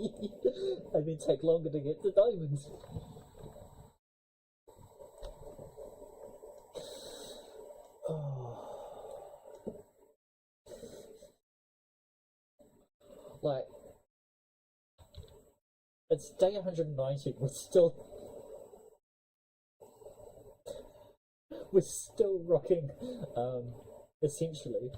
I mean, take longer to get to diamonds. Like, it's day 190. We're still rocking. Essentially.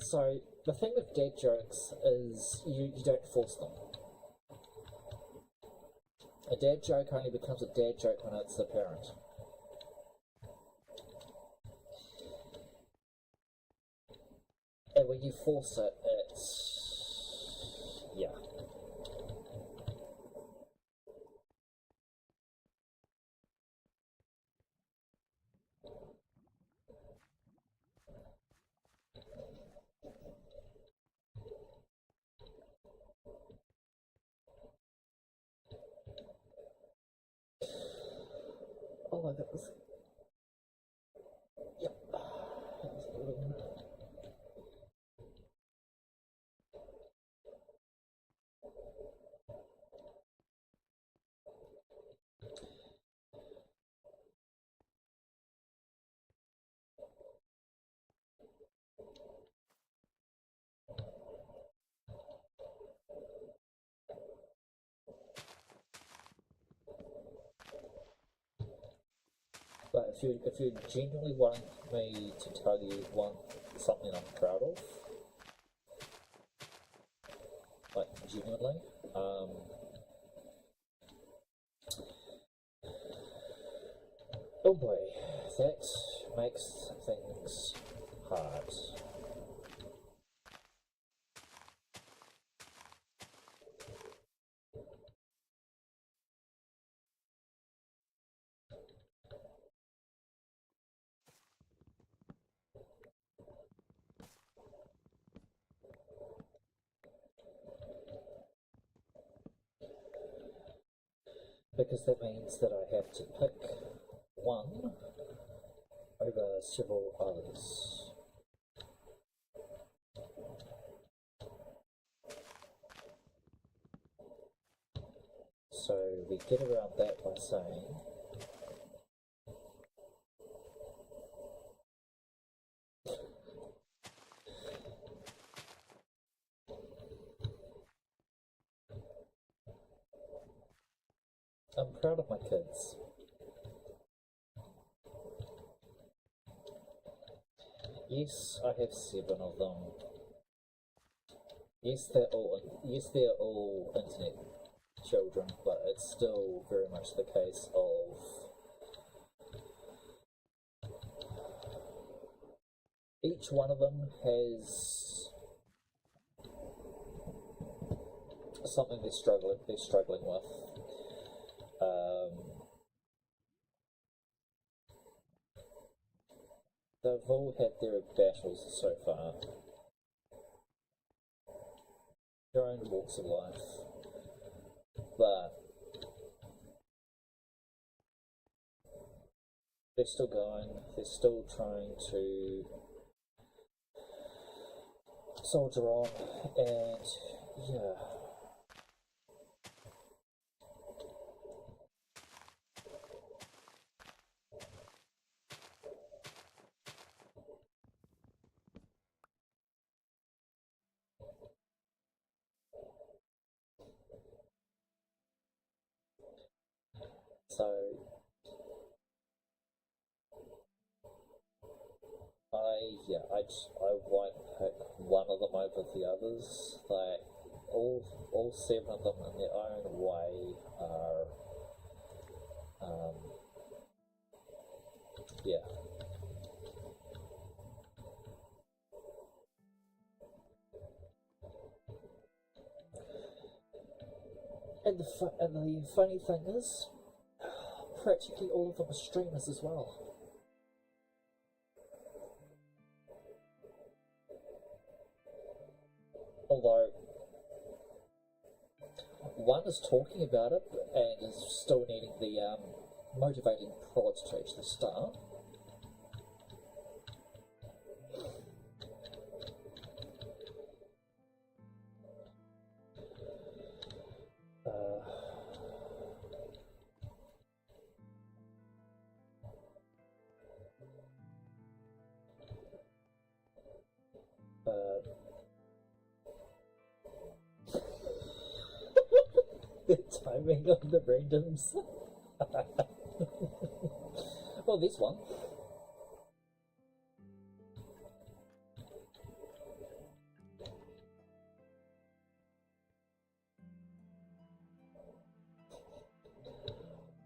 So the thing with dad jokes is you don't force them. A dad joke only becomes a dad joke when it's apparent. And when you force it, it's... yeah. Oh my goodness. Yep. But if you genuinely want me to tell you something I'm proud of, like genuinely, oh boy, that makes things hard. Because that means that I have to pick one over several others. So we get around that by saying I'm proud of my kids. Yes, I have 7 of them. Yes, they're all internet children, but it's still very much the case of each one of them has something they're struggling with. They've all had their battles so far, their own walks of life, but they're still going, they're still trying to soldier on, and yeah. So I won't pick one of them over the others. Like all 7 of them in their own way are yeah. And the funny thing is, practically all of them are streamers as well. Although one is talking about it and is still needing the motivating prod to actually start. The timing of the randoms. Well, this one.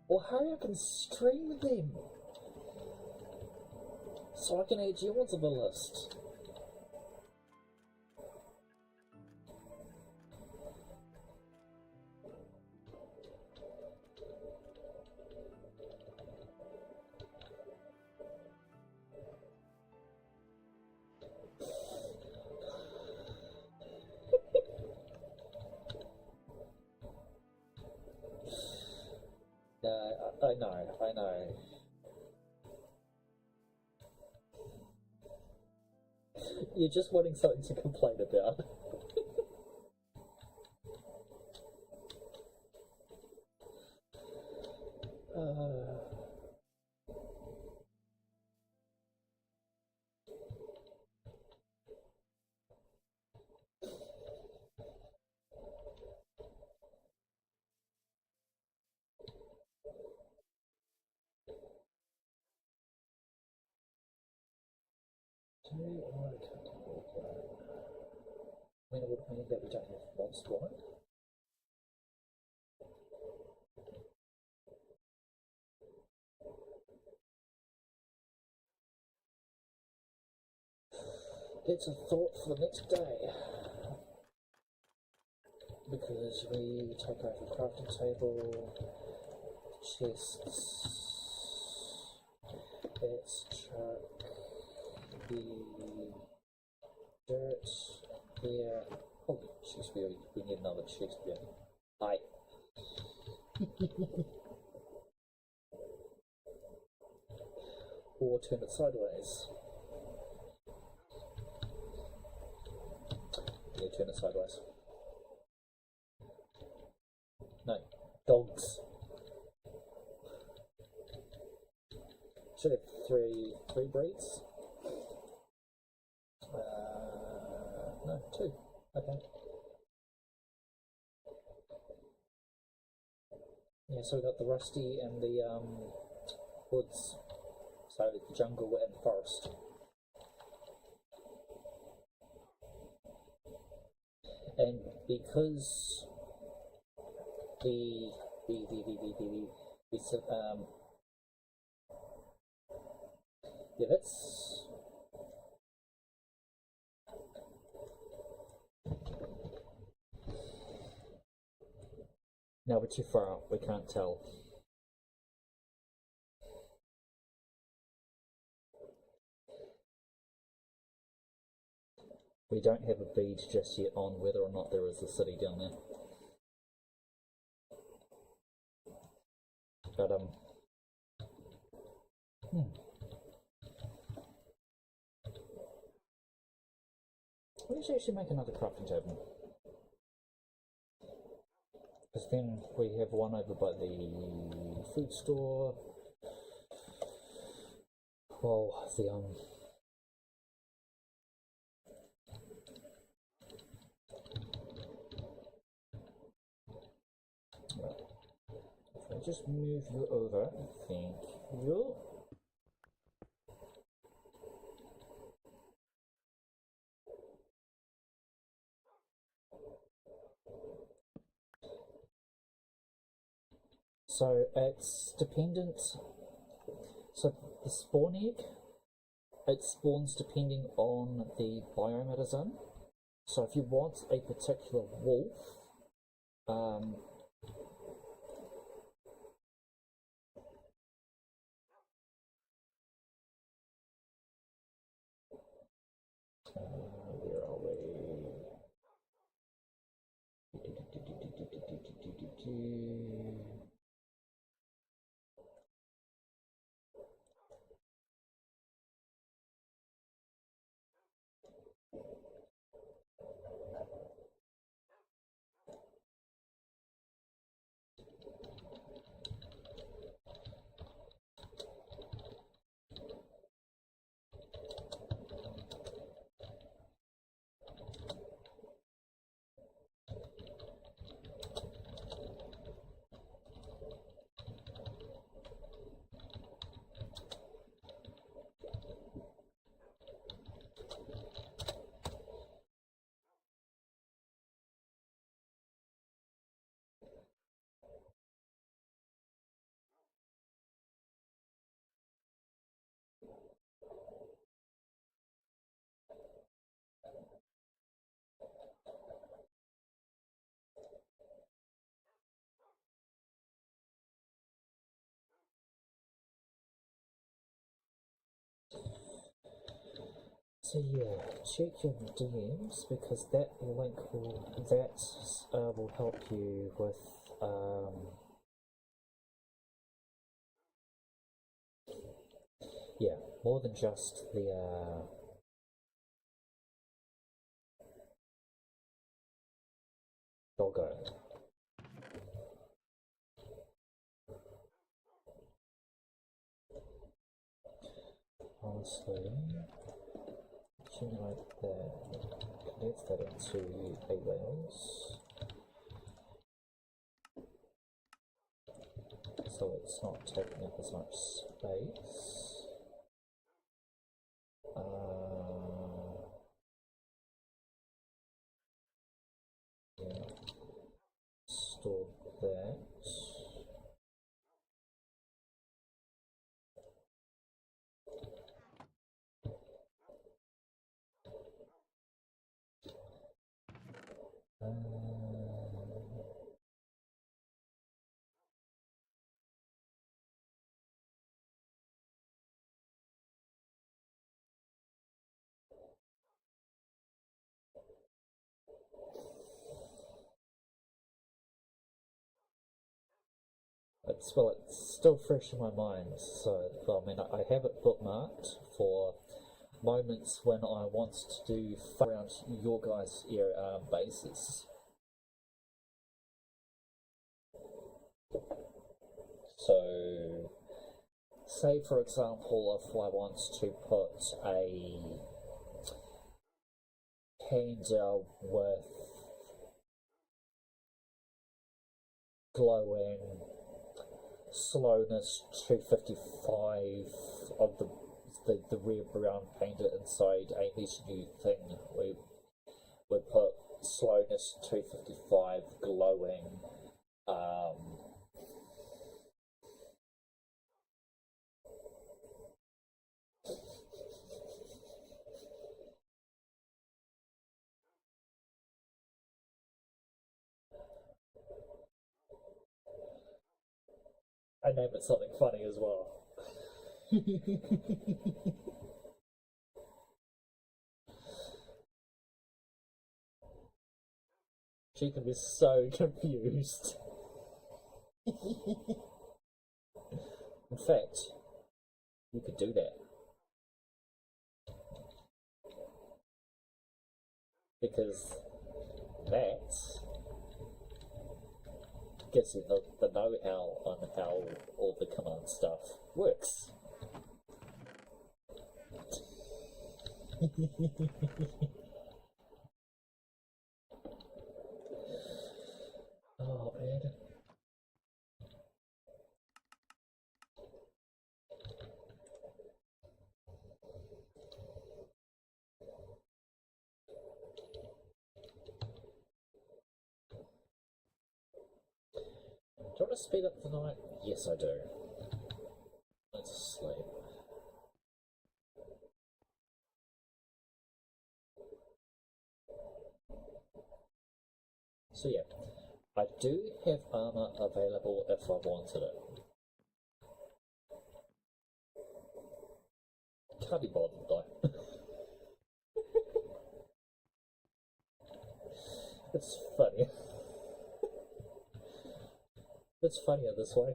Well, hurry up and stream them so I can add you onto the list. I know. You're just wanting something to complain about. I mean, it would mean that we don't have one spawn. It's a thought for the next day. Because we take over crafting table, chests, let's chuck the dirt here. Oh, Shakespeare, we need another Shakespeare. Hi. Or turn it sideways. Yeah, turn it sideways. No, dogs. Should have three breeds. No, two. Okay. Yeah, so we got the rusty and the woods. So the jungle and forest. And because the yeah, that's no, we're too far up, we can't tell. We don't have a bead just yet on whether or not there is a city down there. But we should actually make another crafting table. Because then we have one over by the food store. Well, the if I just move you over, thank you. So it's dependent. So the spawn egg, it spawns depending on the biome it is in. So if you want a particular wolf, where are we? So yeah, check your DMs because that link will help you with yeah, more than just the doggo. Honestly, accumulate that, condense that into A-Rails, so it's not taking up as much space. Yeah, store that. It's still fresh in my mind, so I mean, I have it bookmarked for moments when I want to do fun around your guys' bases. So, say for example, if I want to put a panda with glowing slowness 255 of the rare brown panda inside a niche new thing, we put slowness 255 glowing I name it something funny as well. She can be so confused. In fact, you could do that. Because that gives you the know-how on how all the command stuff works. Oh man. Do you want to speed up the night? Yes, I do. Let's sleep. So yeah, I do have armor available if I wanted it. Can't be bothered though. It's funny. It's funnier this way.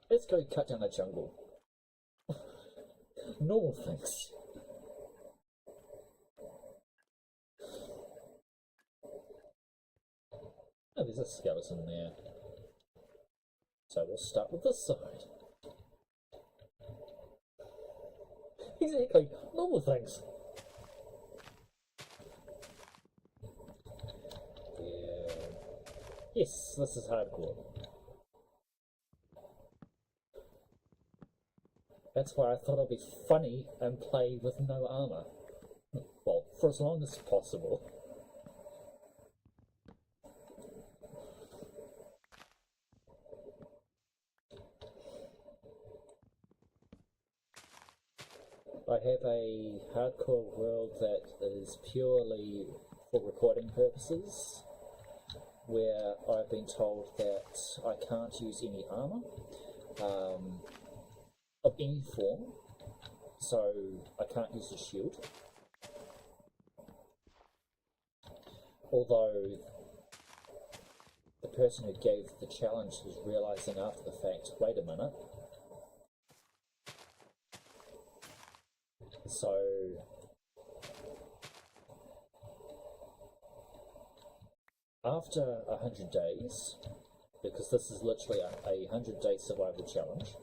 Let's go cut down a jungle. Normal things. Oh, there's a skeleton there. So we'll start with this side. Exactly, normal things. Yeah. Yes, this is hardcore. That's why I thought it'd be funny and play with no armor. Well, for as long as possible. I have a hardcore world that is purely for recording purposes, where I've been told that I can't use any armor of any form, so I can't use a shield. Although the person who gave the challenge was realizing after the fact, wait a minute. So after 100 days, because this is literally a 100-day survival challenge,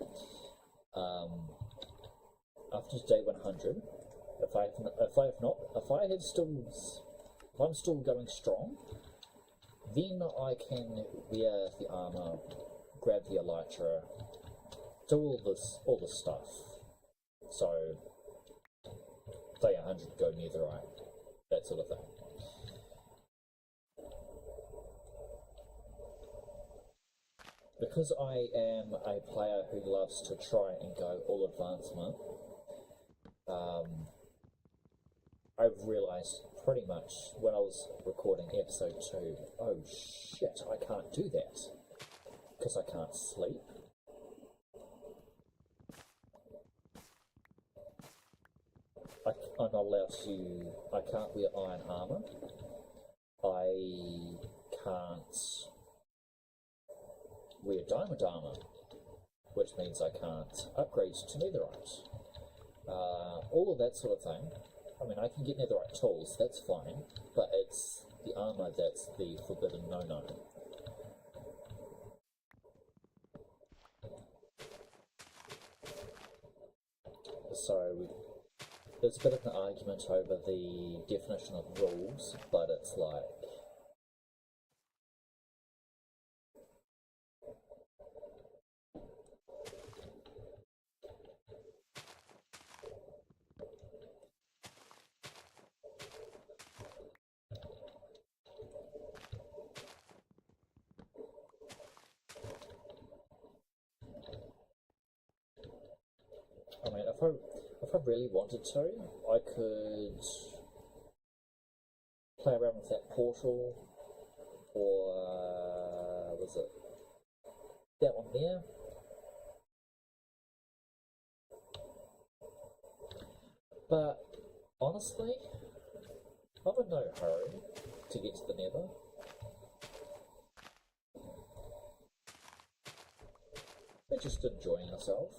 after day 100, if I'm still going strong, then I can wear the armor, grab the elytra, do all this stuff. So day 100, go netherite, that sort of thing. Because I am a player who loves to try and go all advancement, I've realised pretty much when I was recording episode 2, oh shit, I can't do that, because I can't sleep. I'm not allowed to, I can't wear iron armour, I can't wear diamond armour, which means I can't upgrade to netherite. All of that sort of thing. I mean, I can get netherite tools, that's fine, but it's the armour that's the forbidden no-no. So there's a bit of an argument over the definition of rules, but it's like, I mean, if I really wanted to, I could play around with that portal, or was it that one there? But honestly, I'm in no hurry to get to the nether. We're just enjoying ourselves.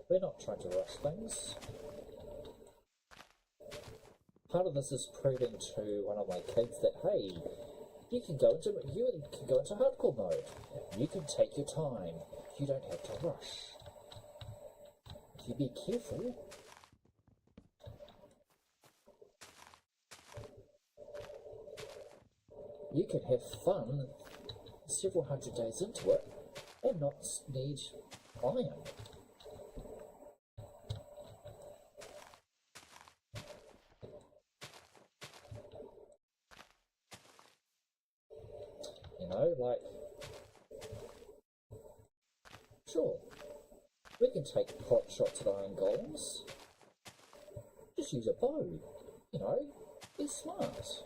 We're not trying to rush things. Part of this is proving to one of my kids that, hey, you can go into hardcore mode. You can take your time. You don't have to rush. If you be careful, you can have fun several hundred days into it and not need iron. You know, like, sure, we can take pot shots at iron golems. Just use a bow, you know, be smart.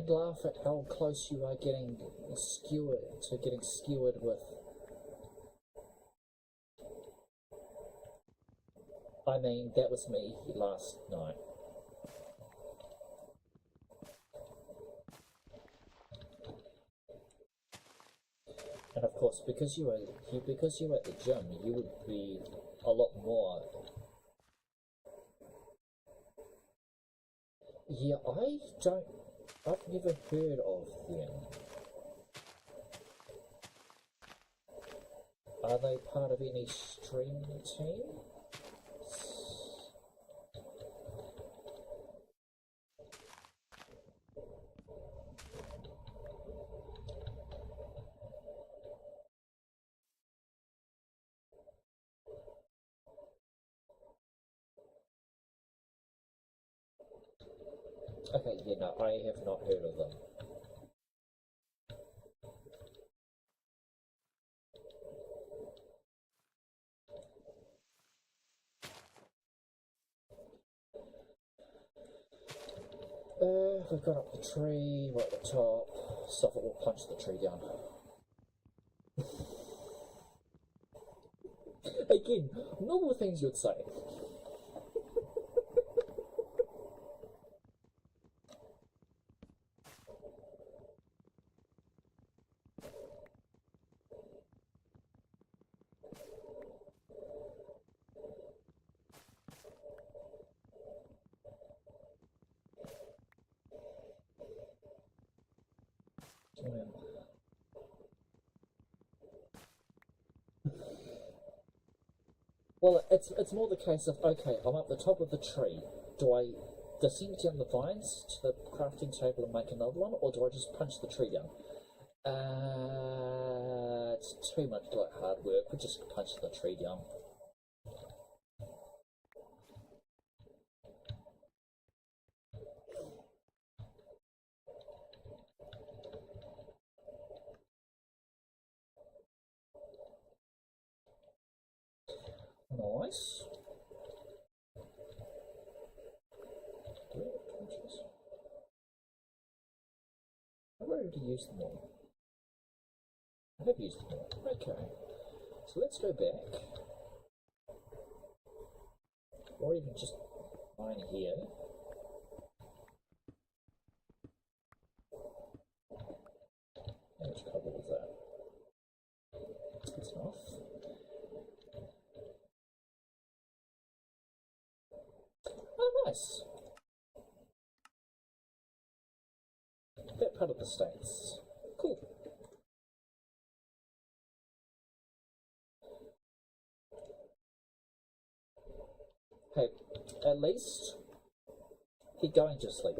and laugh at how close you are getting skewered with. I mean, that was me last night. And of course, because you were at the gym, you would be a lot more. Yeah, I've never heard of them. Are they part of any stream team? Okay, yeah, no, I have not heard of them. We've got up the tree, right at the top. Stuff it will punch the tree down. Again, normal things you'd say. Well, it's more the case of, okay, I'm up the top of the tree. Do I descend down the vines to the crafting table and make another one, or do I just punch the tree down? It's too much like hard work. We just punch the tree down. Nice. I've already used them all. I have used them all. Okay. So let's go back. Or even just mine here. How much cover was that? That's enough. Oh, nice. That part of the States. Cool. Hey, at least he's going to sleep.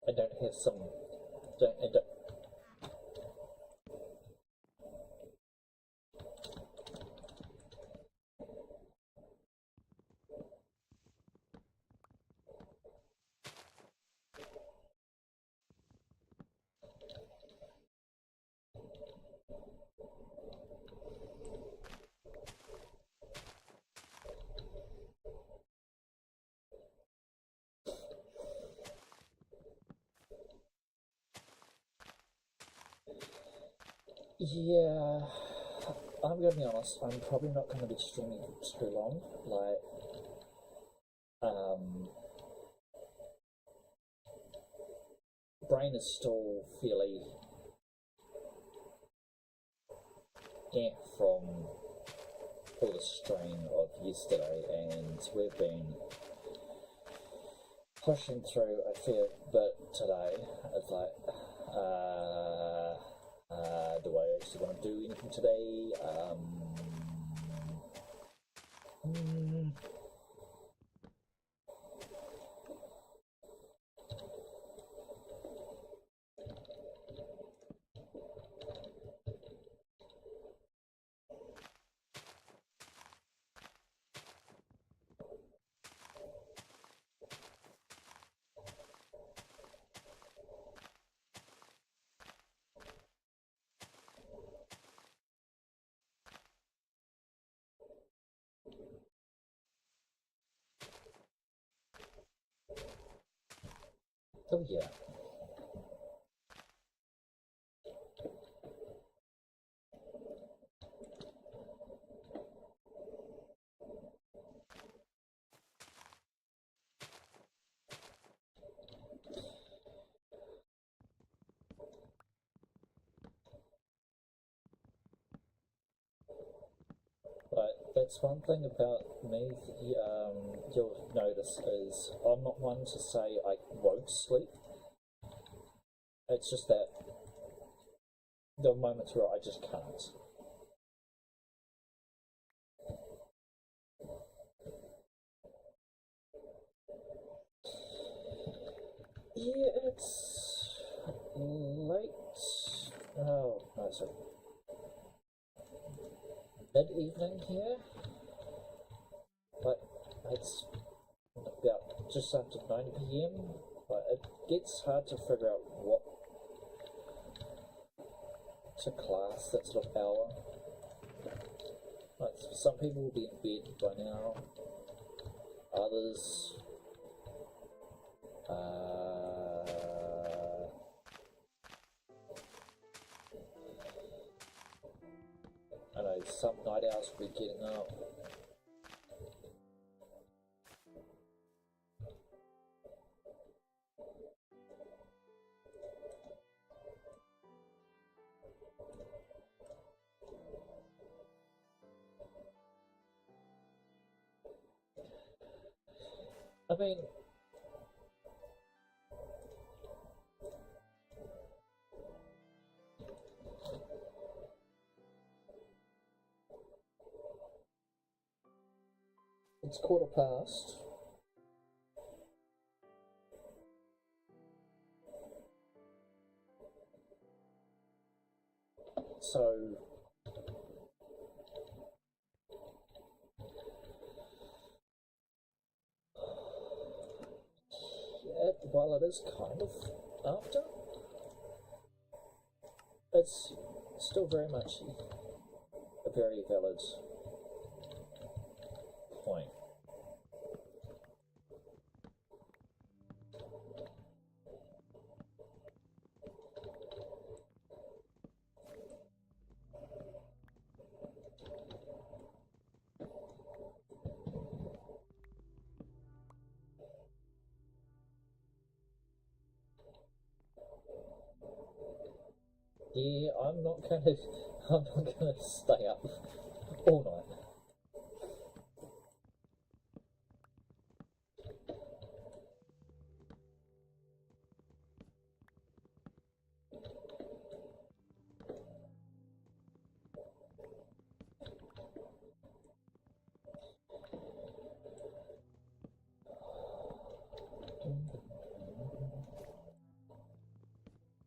I don't have some. I don't. Yeah, I'm gonna be honest, I'm probably not gonna be streaming for too long. Like, brain is still fairly from all the strain of yesterday, and we've been pushing through a fair bit today. It's like, do I actually want to do anything today? Oh yeah. But that's one thing about me, you'll notice, is I'm not one to say I won't sleep. It's just that there are moments where I just can't. Yeah, it's late. Oh, no, sorry. Mid-evening here, but it's about just after 9 p.m. But it gets hard to figure out what to class that sort of hour. Like, some people will be in bed by now, others I know some night owls will be getting up. I mean, it's 1:15. So, while it is kind of after, it's still very much a very valid point. Yeah, I'm not gonna stay up all night.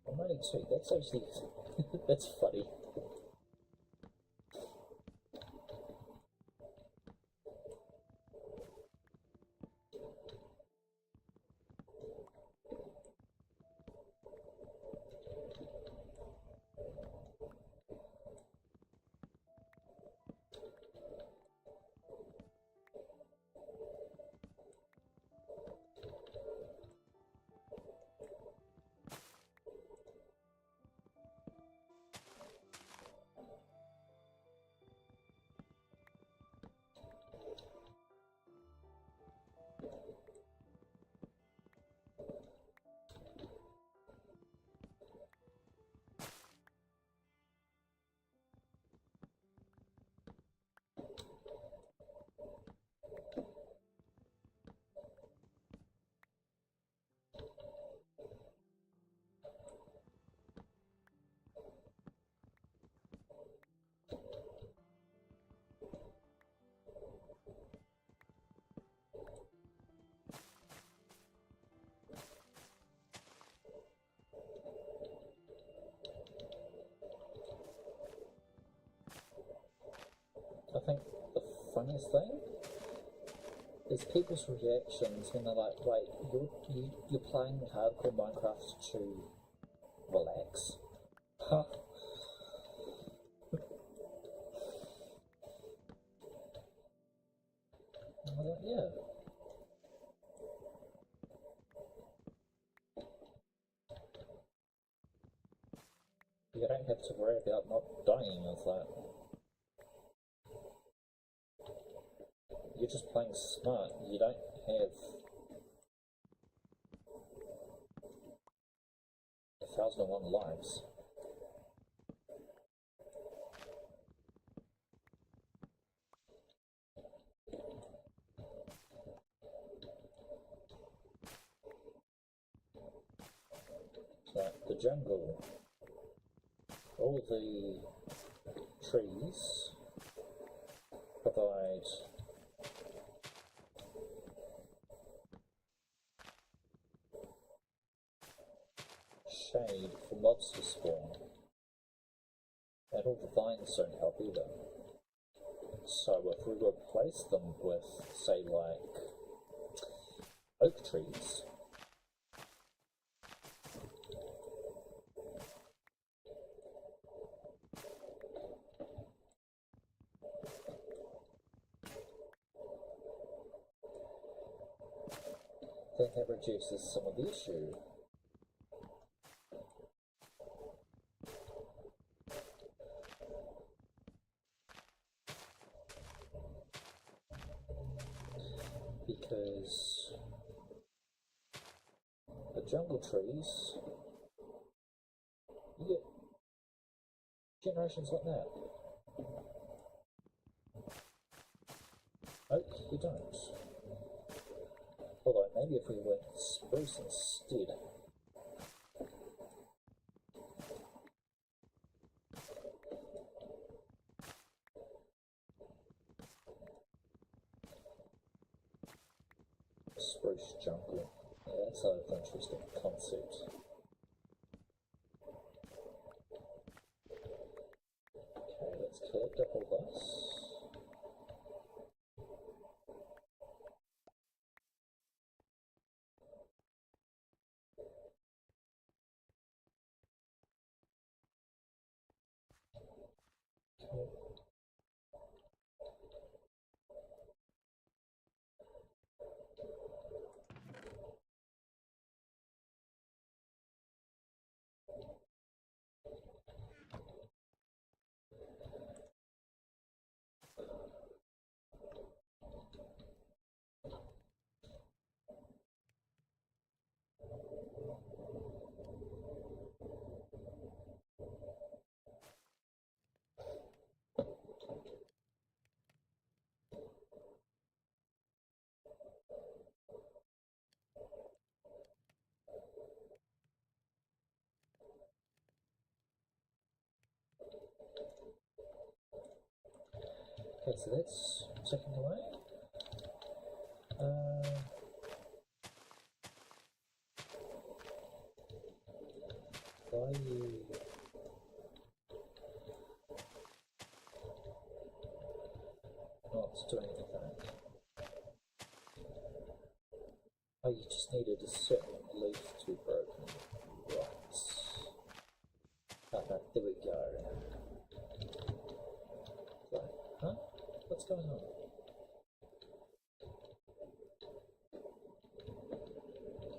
I'm only two. That's actually that's funny. I think the funniest thing is people's reactions when they're like, "Wait, you're playing hardcore Minecraft to relax?" Huh? I'm like, yeah. have to worry about not dying of that. You're just playing smart. You don't have 1,001 lives. Like the jungle, all the trees provide shade for mobs to spawn, and all the vines don't help either. So if we replace them with, say, like oak trees, then that reduces some of the issue. Because the jungle trees, you get generations like that. Oak, you don't. Although maybe if we went spruce instead. Spruce jungle. Yeah, that's an interesting concept. Okay, let's collect up all this. Okay. Okay, so that's ticking away. Why are you not doing anything? Oh, you just needed a certain leaf to be broken. Right. Okay, there we go. Right. Huh? What's going on?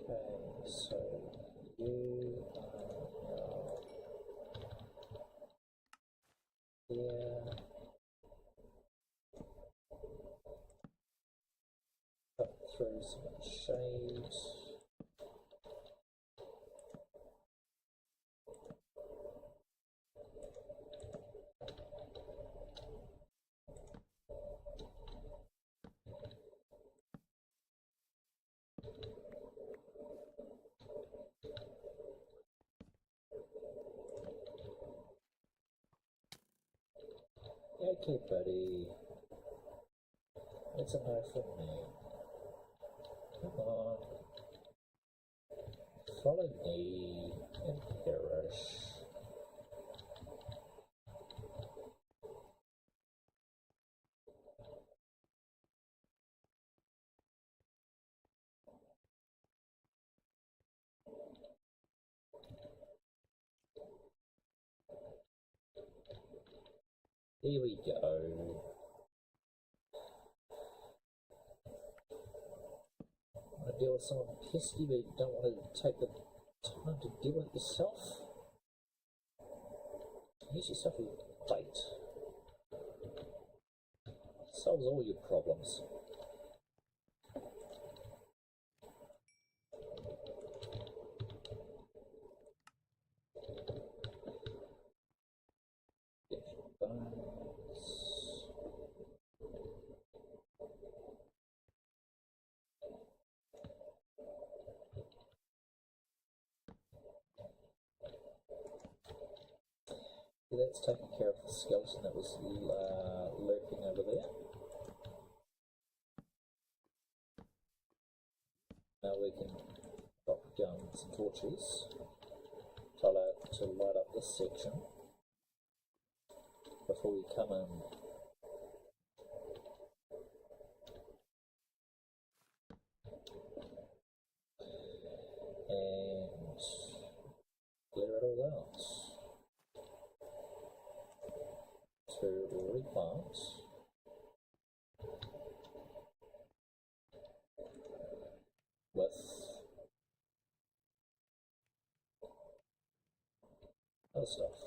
Okay, so you are now here. Cut through some shade. Okay, buddy. It's a no from me. Come on. Follow me and perish. Here we go. Want to deal with someone pesky, but you don't want to take the time to deal with it yourself? use yourself a date. Solves all your problems. That's taking care of the skeleton that was lurking over there. Now we can drop down some torches to light up this section before we come in. And clear it all out. To replant with other stuff.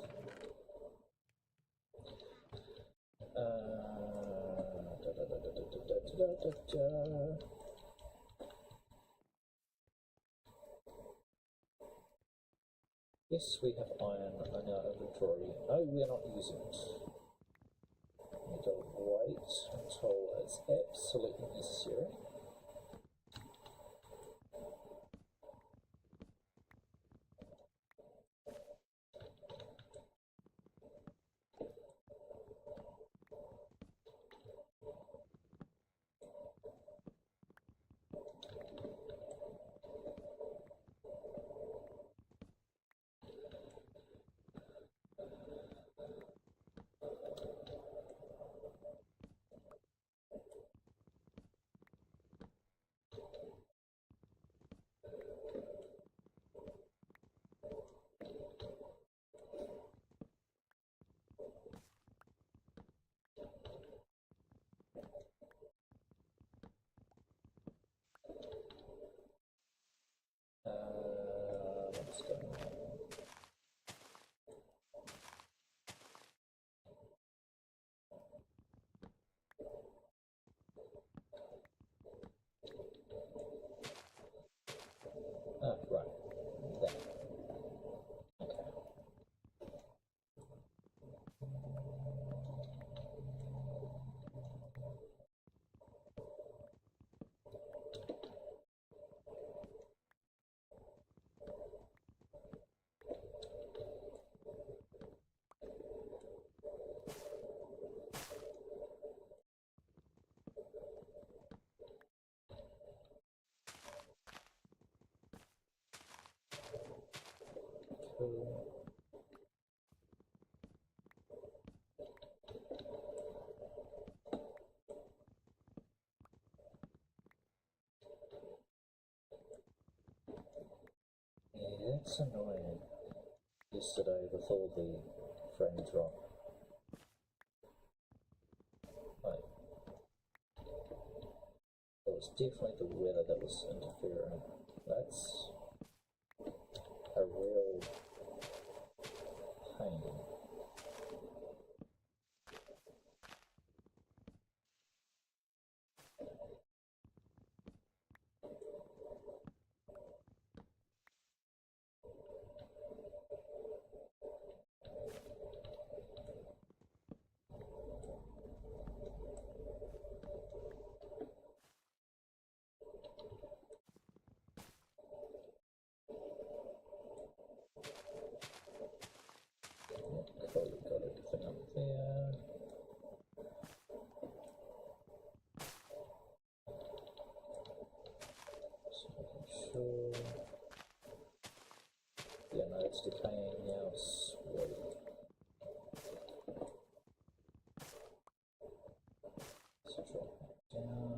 Yes, we have iron in our inventory. No, we're not using it. We go wait until it's absolutely necessary. What's going on? Ah, right. There. Okay. Cool. Yeah, that's annoying. Yesterday with all the frame drop. Like, it was definitely the weather that was interfering. That's a real pain. Cool, we've got everything up there. Just making sure. Yeah, no, it's decaying now. Sweet. Let's drop that down.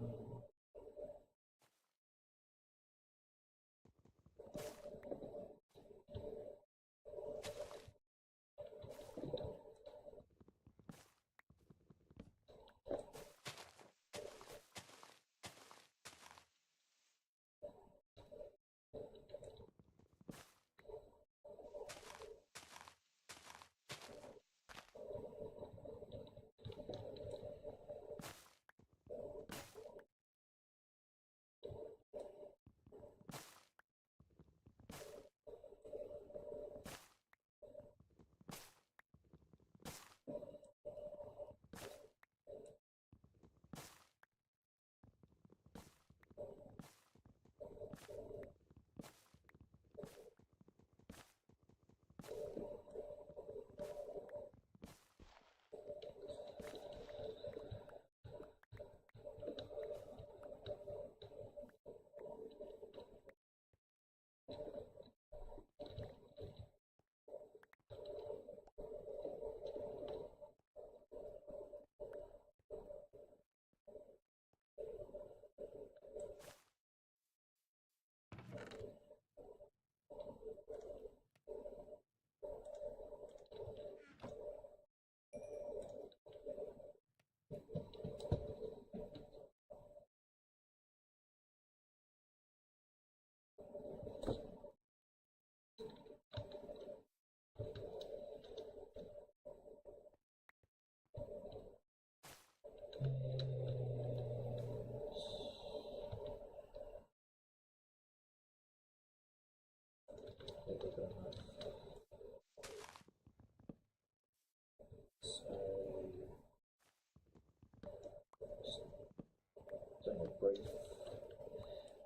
brief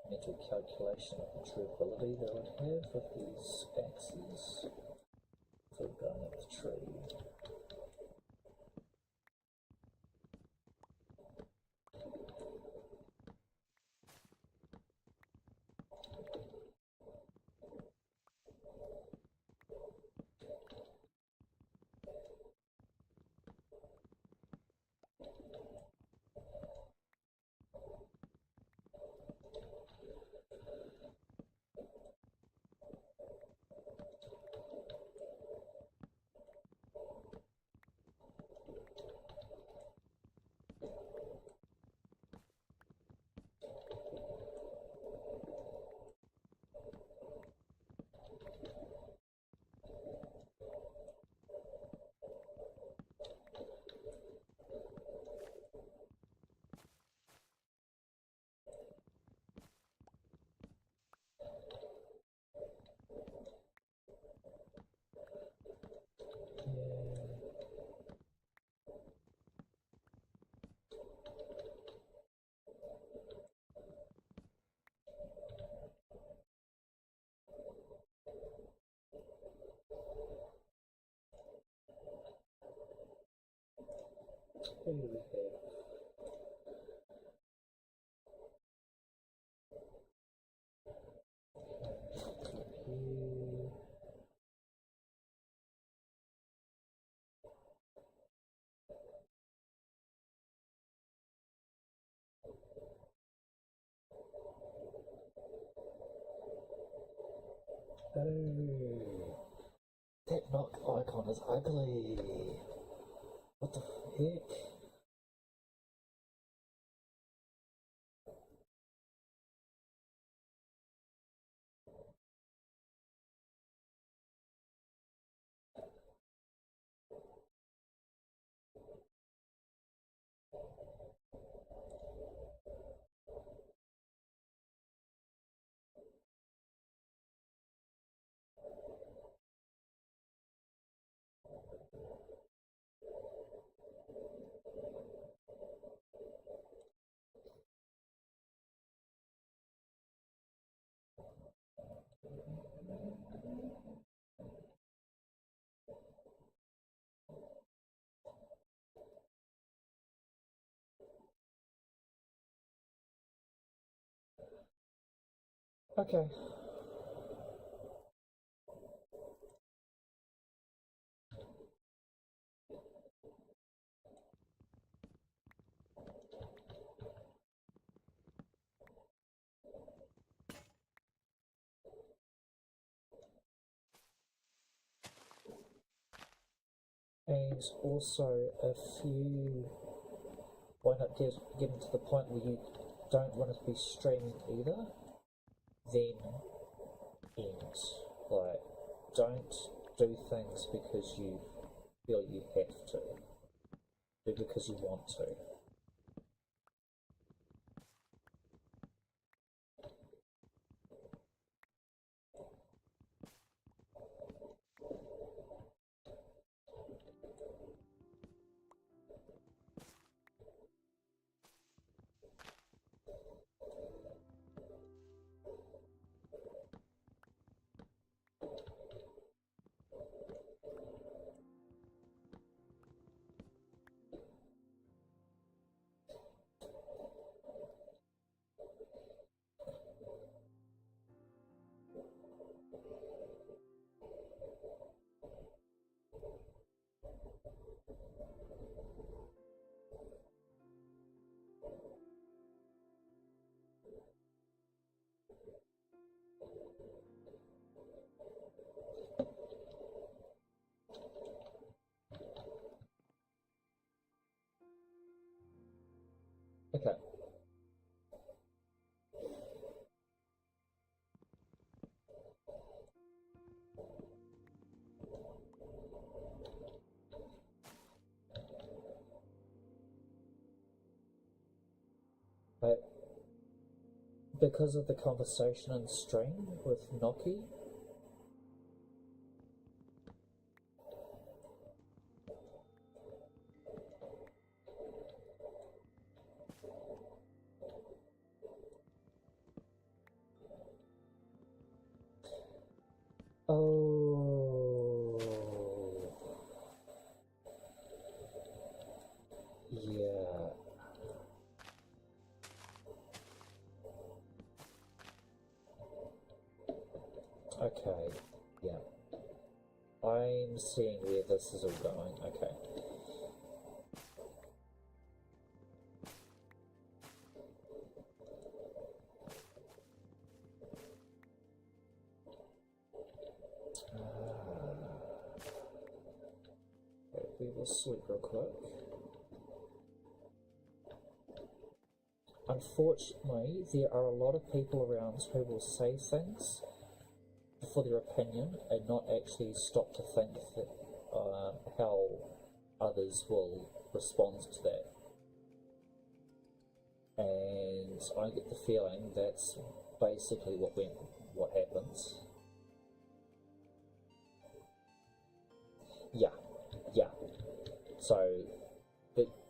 mental calculation of durability that I would have with these axes for going up the tree. What do we have? Oh, that knock icon is ugly. What the heck? Okay. And also, if you wind up getting to the point where you don't want to be streaming either, then end. Like, don't do things because you feel you have to. Do because you want to. Okay. But because of the conversation and stream with Noki, Yeah. Okay. Yeah. I'm seeing where this is all going. Okay. We will sleep real quick. Unfortunately, there are a lot of people around who will say things for their opinion and not actually stop to think that, how others will respond to that. And I get the feeling that's basically what happens. Yeah, yeah. So,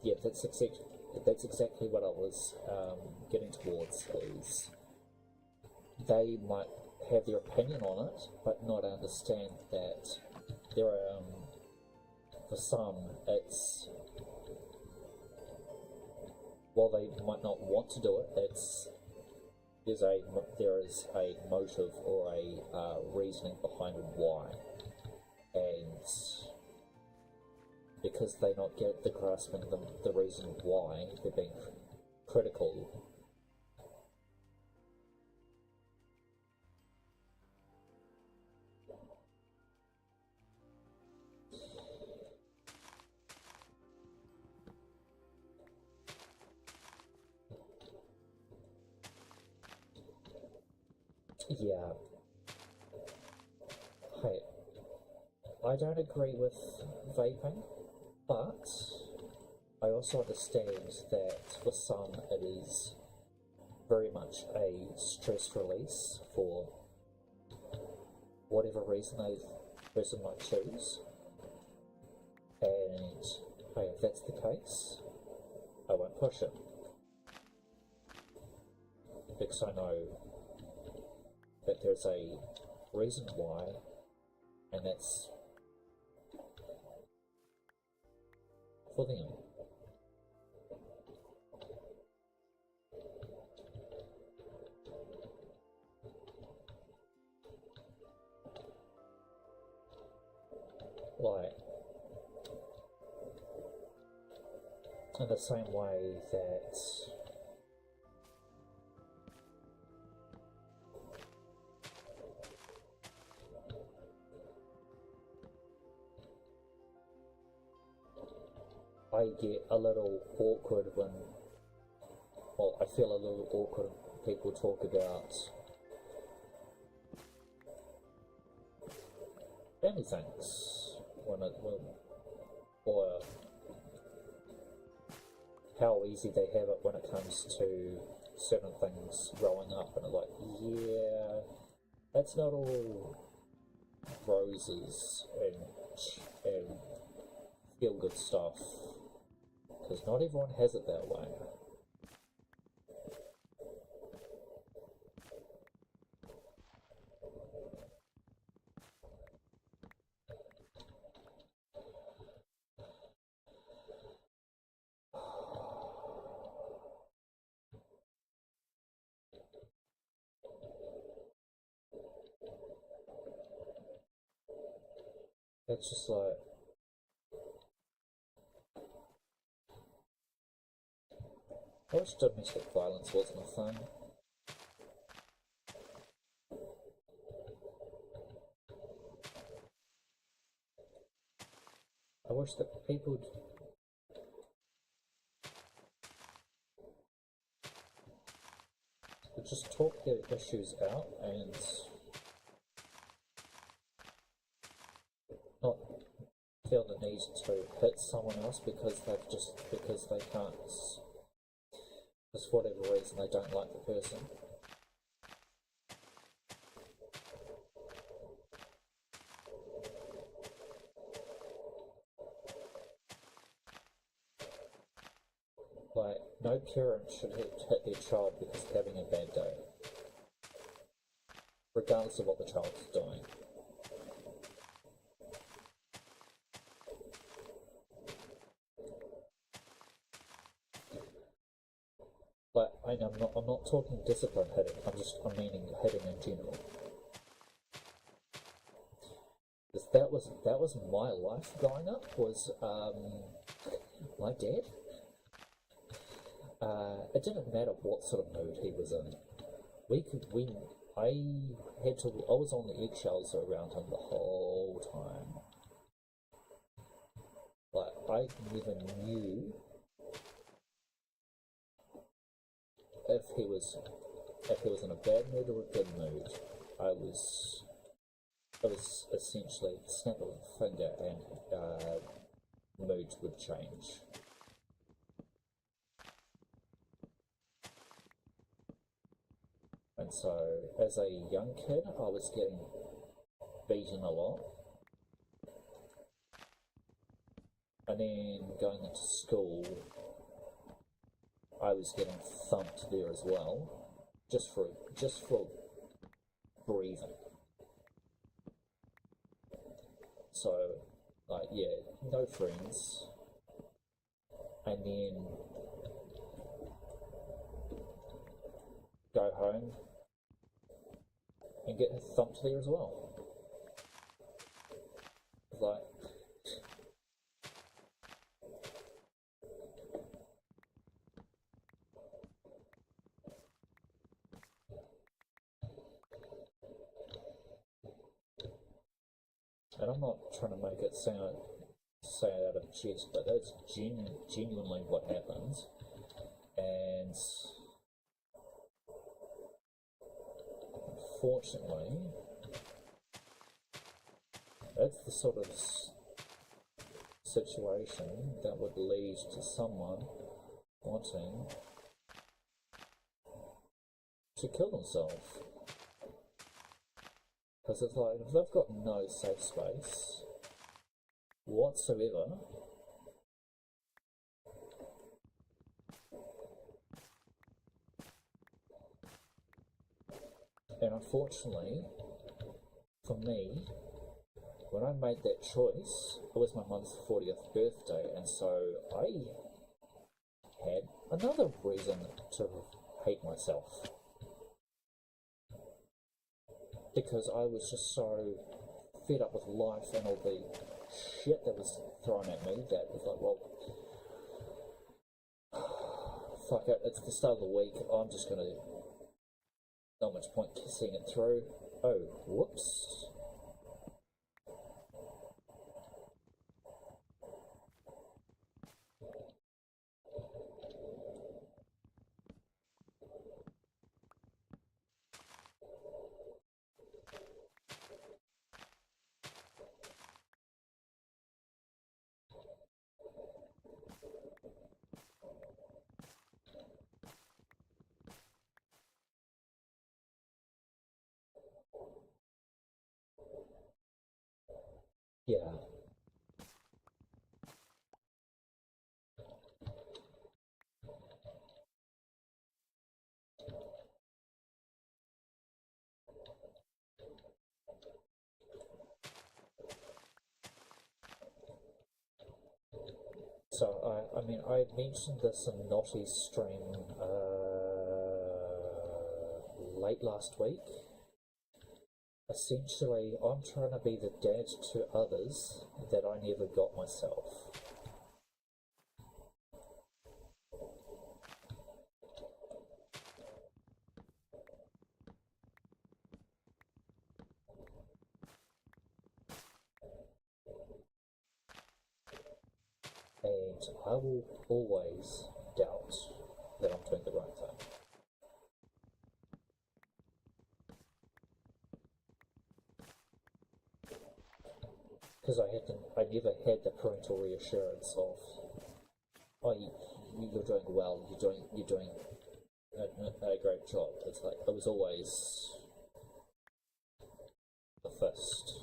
yeah, that's exactly what I was getting towards. Is they might have their opinion on it, but not understand that there are, for some, it's, while they might not want to do it, there is a motive or a reasoning behind why, and because they not get the grasping the reason why they're being critical. Yeah. Hey, I don't agree with vaping, but I also understand that for some it is very much a stress release for whatever reason a person might choose. And hey, if that's the case, I won't push it. Because I know that there's a reason why, and that's for them. Like, in the same way that I get a little awkward when, well, I feel a little awkward when people talk about family things, or how easy they have it when it comes to certain things growing up, and I'm like, yeah, that's not all roses and feel good stuff, because not everyone has it that way. It's just like, I wish domestic violence wasn't a thing. I wish that people would just talk their issues out and not feel the need to hit someone else because they can't, just for whatever reason they don't like the person. Like, no parent should hit their child because they're having a bad day, regardless of what the child is doing. But I'm not talking discipline hitting. I'm meaning hitting in general. That was my life growing up. Was my dad. It didn't matter what sort of mood he was in. I was on the eggshells around him the whole time. Like, I never knew if he was in a bad mood or a good mood. I was essentially snap of a finger and mood would change. And so, as a young kid, I was getting beaten a lot. And then going into school, I was getting thumped there as well, just for breathing. So, like, yeah, no friends, and then go home and get thumped there as well. Like, and I'm not trying to make it say it out of chest, but that's genuinely what happens. And unfortunately, that's the sort of situation that would lead to someone wanting to kill themselves. Because it's like, if they've got no safe space whatsoever, and unfortunately, for me, when I made that choice, it was my mum's 40th birthday, and so I had another reason to hate myself. Because I was just so fed up with life and all the shit that was thrown at me that was like, well, fuck it, it's the start of the week, I'm just gonna, not much point seeing it through. Oh, whoops. Yeah. So, I mean, I mentioned this in Notty's stream late last week. Essentially, I'm trying to be the dad to others that I never got myself. And I will always doubt that I'm doing the right thing. Because I never had the parental reassurance of, oh, you're doing well, you're doing a great job. It's like, I was always the first.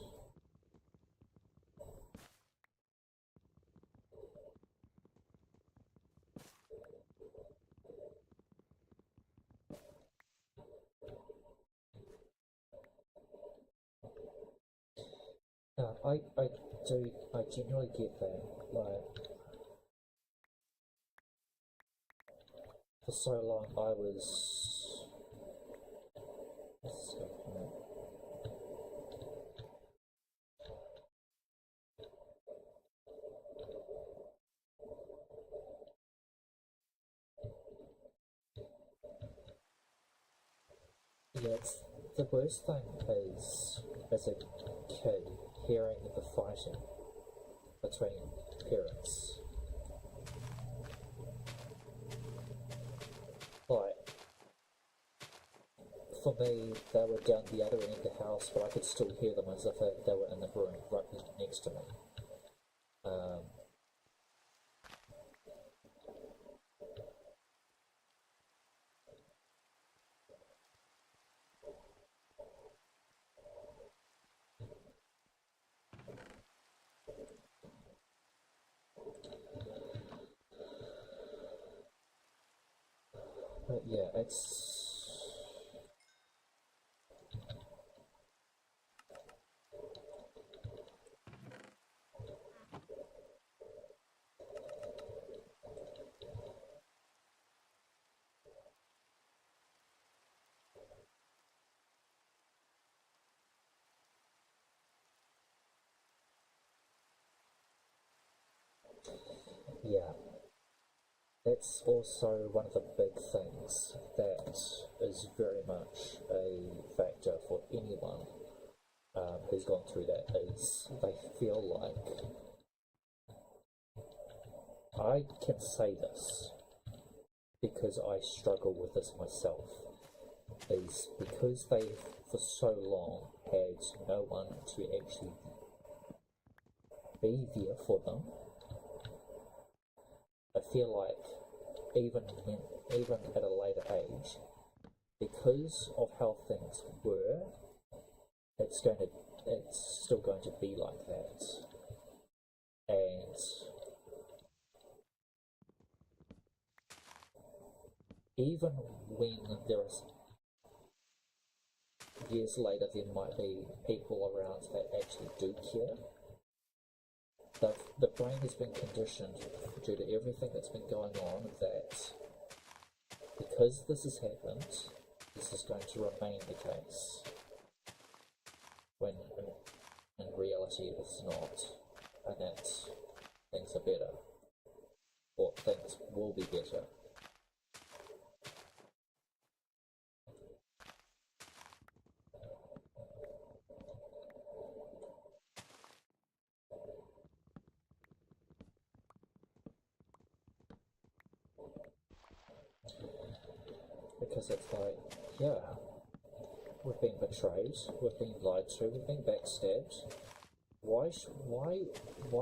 I genuinely get that. Like, For so long I was... Yeah, the worst thing is, as a kid, hearing the fighting between parents. Like, for me, they were down the other end of the house, but I could still hear them as if they were in the room right next to me. But yeah, yeah, that's also one of the big things that is very much a factor for anyone who's gone through that, is they feel like, I can say this because I struggle with this myself, is because they for so long had no one to actually be there for them. I feel like even at a later age, because of how things were, it's still going to be like that. And even when there is years later, there might be people around that actually do care. The brain has been conditioned due to everything that's been going on that because this has happened, this is going to remain the case. When in reality it's not, and that things are better, or things will be better. Because it's like, yeah, we've been betrayed, we've been lied to, we've been backstabbed. Why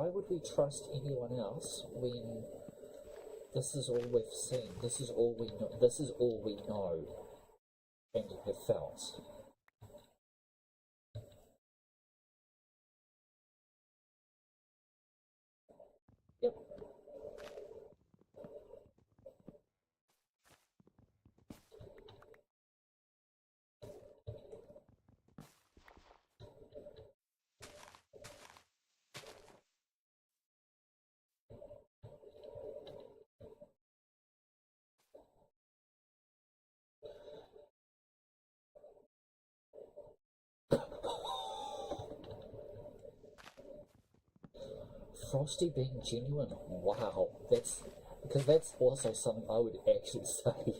would we trust anyone else when this is all we've seen, this is all we know and have felt? Yep. Frosty being genuine, wow, that's also something I would actually say.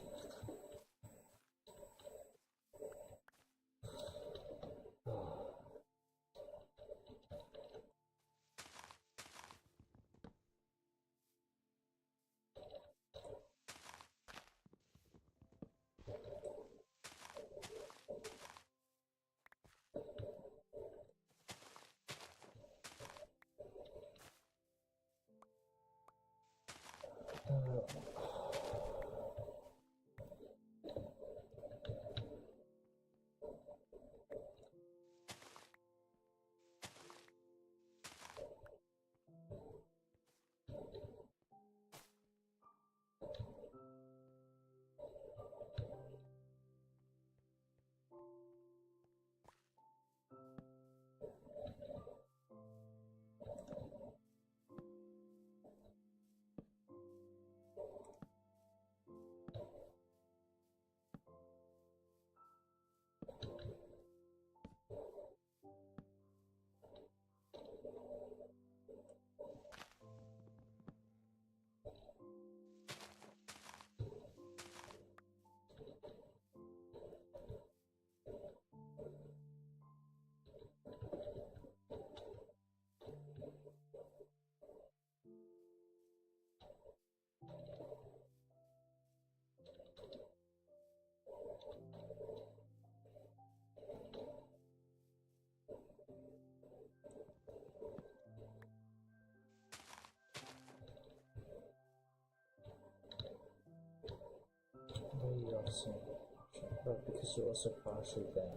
Why are you also... Oh, because you're also partially there.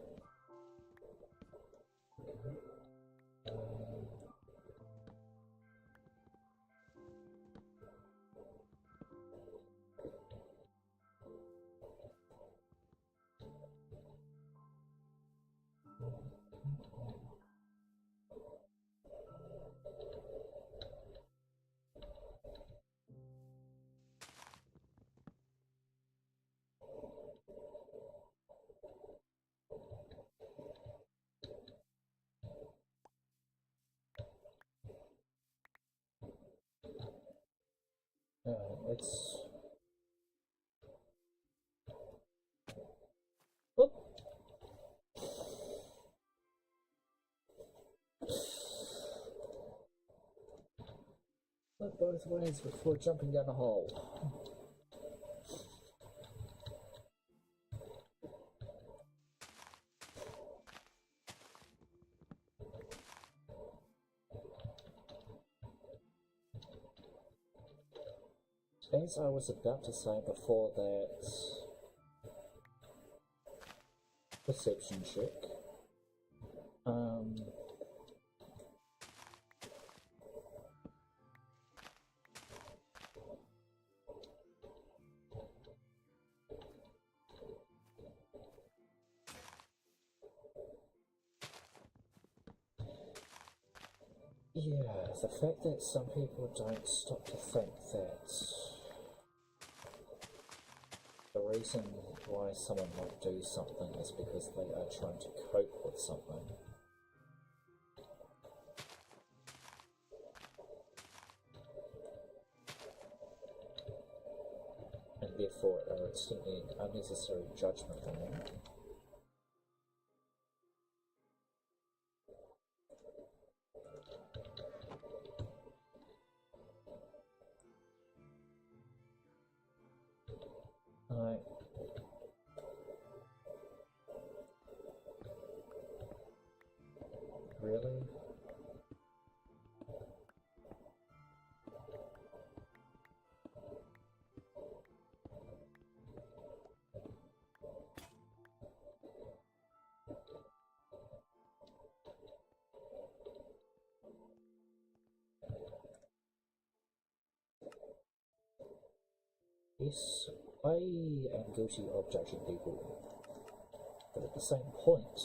It's... Oh. Look both ways before jumping down a hole. As I was about to say before that perception check, yeah, the fact that some people don't stop to think that the reason why someone might do something is because they are trying to cope with something. And therefore are extending unnecessary judgment on them. Really? Yes, I am guilty of judging people, but at the same point,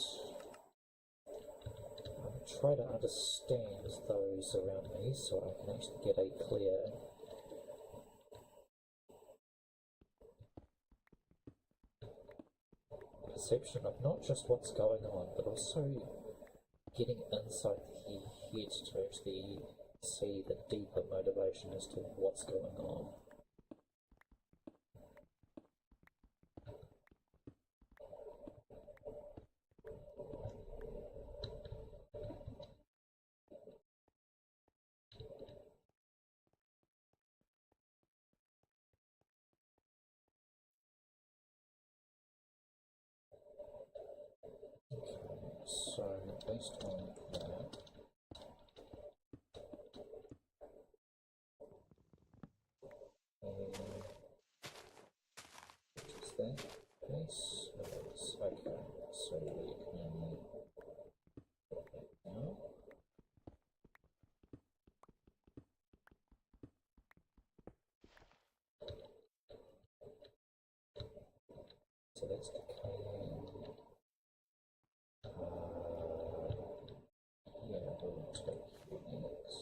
I try to understand those around me so I can actually get a clear perception of not just what's going on, but also getting inside the head to actually see the deeper motivation as to what's going on. So, based on that, is that base? Okay, so we can put that now. So that's decaying. Yeah, we'll take you next.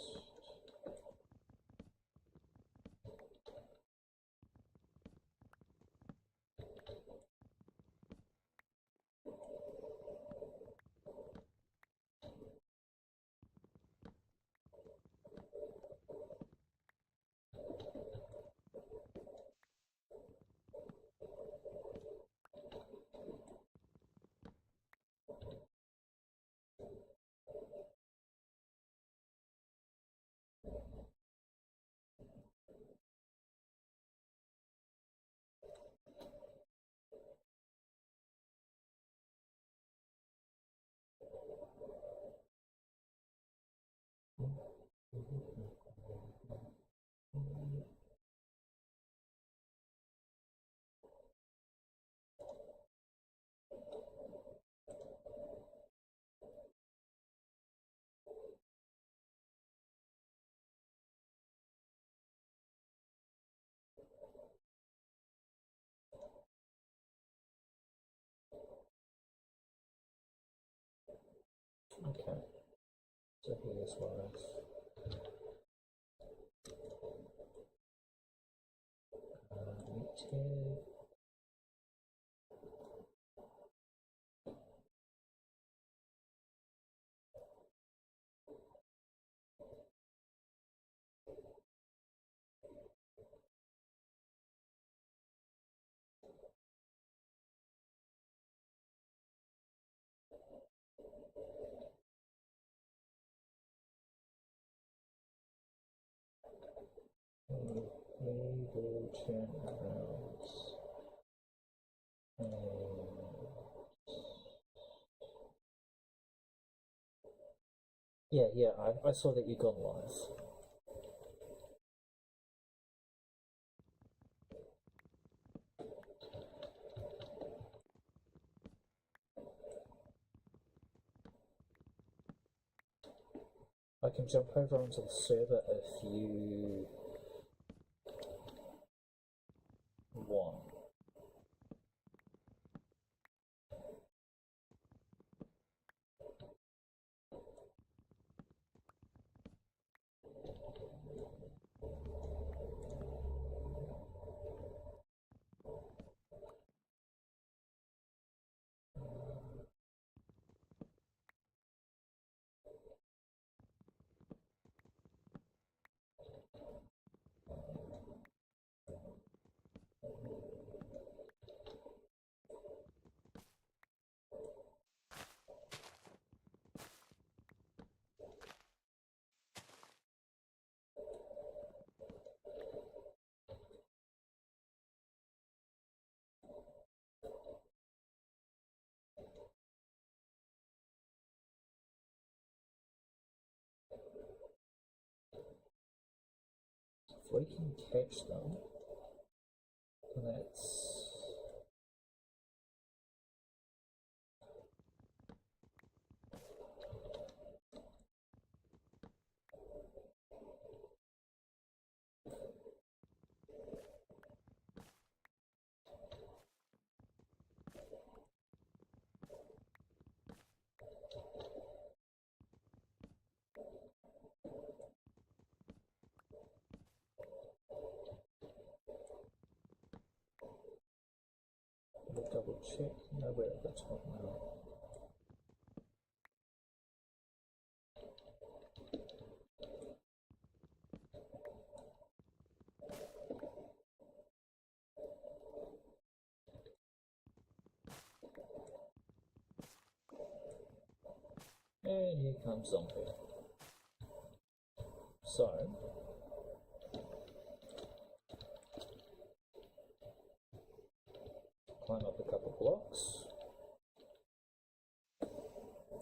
Okay. So here's what meet here. We will turn around. Yeah, I saw that you got live. I can jump over onto the server if you want. If we can catch them, that's... We'll double check. No, we're at the top now. And here comes Zombie. So, climb up a couple blocks.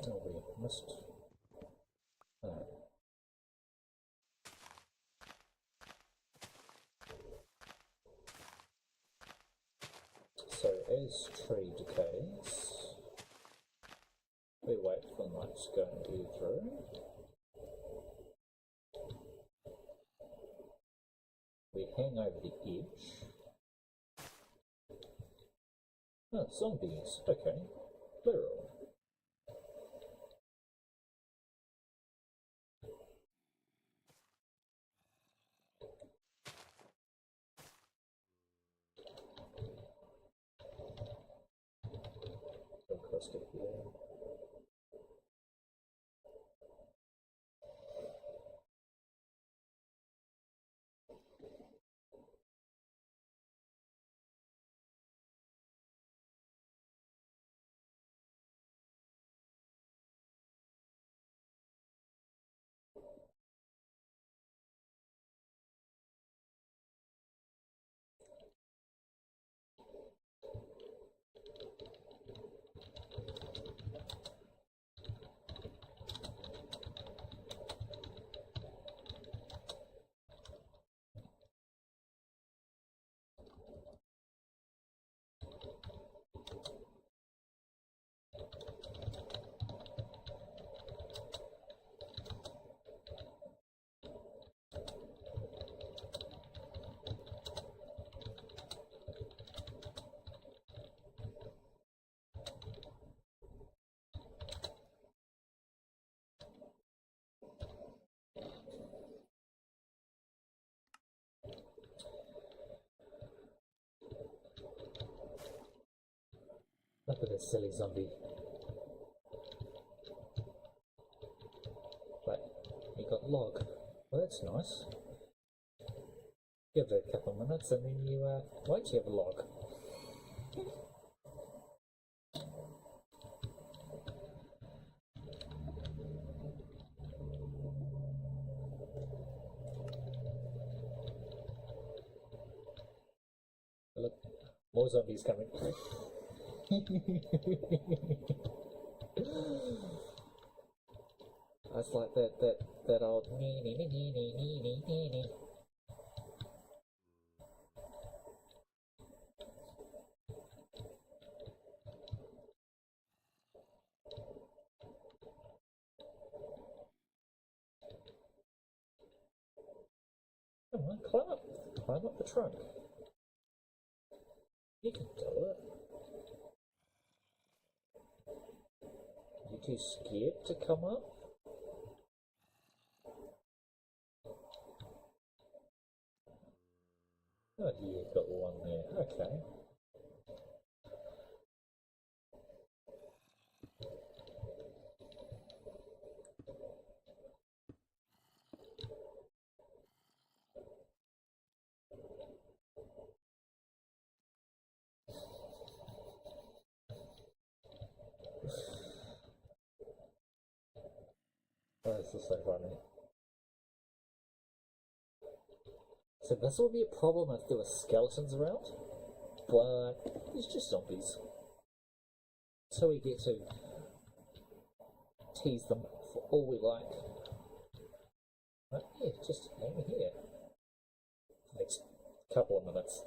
Oh, we missed. So as tree decays, we wait for light to go and go through. We hang over the edge. Oh, zombies. Okay. Plural. Go across to here. Look at this silly zombie. But you got log. Well, that's nice. Give it a couple of minutes and then you won't you have a log. Look, more zombies coming. That's like that old nee nee nee nee nee nee nee nee nee. Come on, climb up the trunk. You can do it. You too scared to come up? Oh, you got one there. Okay. Oh, this is so funny. So this will be a problem if there were skeletons around, but it's just zombies. So we get to tease them for all we like. But yeah, just hang here. Next couple of minutes.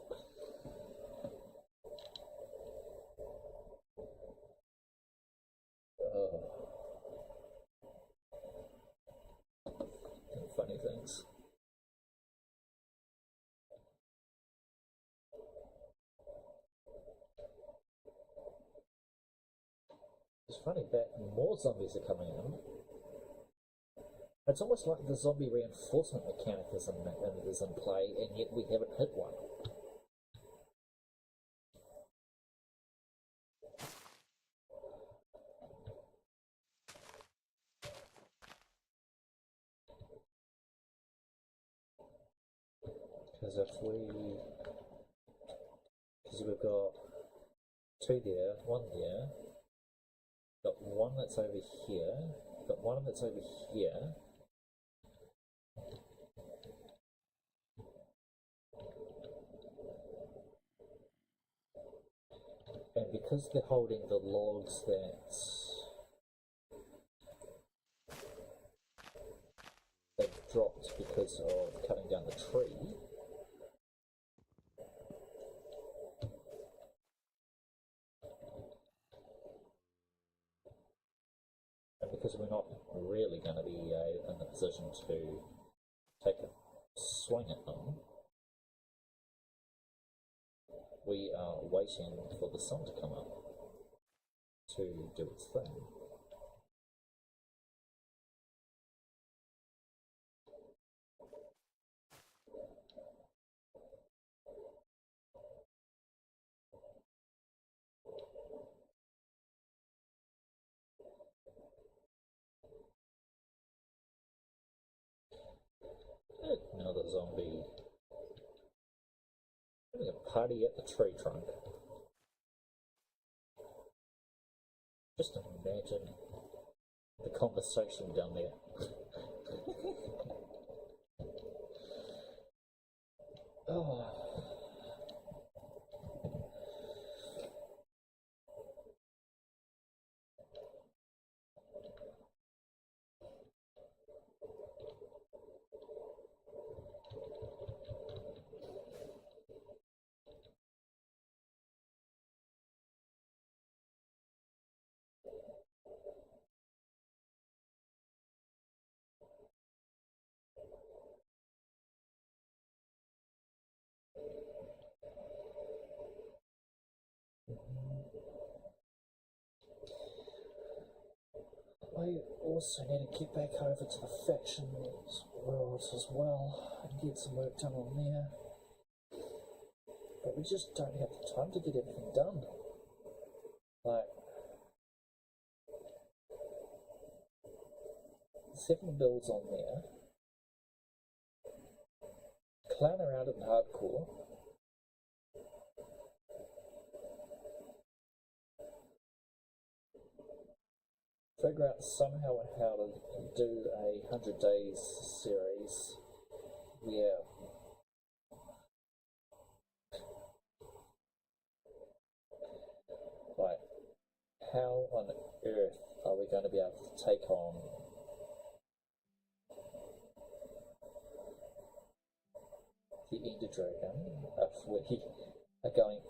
Funny things. It's funny that more zombies are coming in. It's almost like the zombie reinforcement mechanic is in play, and yet we haven't hit one. Because we've got two there, one there, got one that's over here, got one that's over here. And because they're holding the logs that they've dropped because of cutting down the tree, and because we're not really going to be in the position to take a swing at them, we are waiting for the sun to come up to do its thing. Another zombie having a party at the tree trunk. Just imagine the conversation down there. Oh. I also need to get back over to the faction world as well and get some work done on there. But we just don't have the time to get everything done. Like 7 builds on there. Clown around in hardcore. Figure out somehow how to do a 100 days series where like how on earth are we going to be able to take on the Ender Dragon if we are going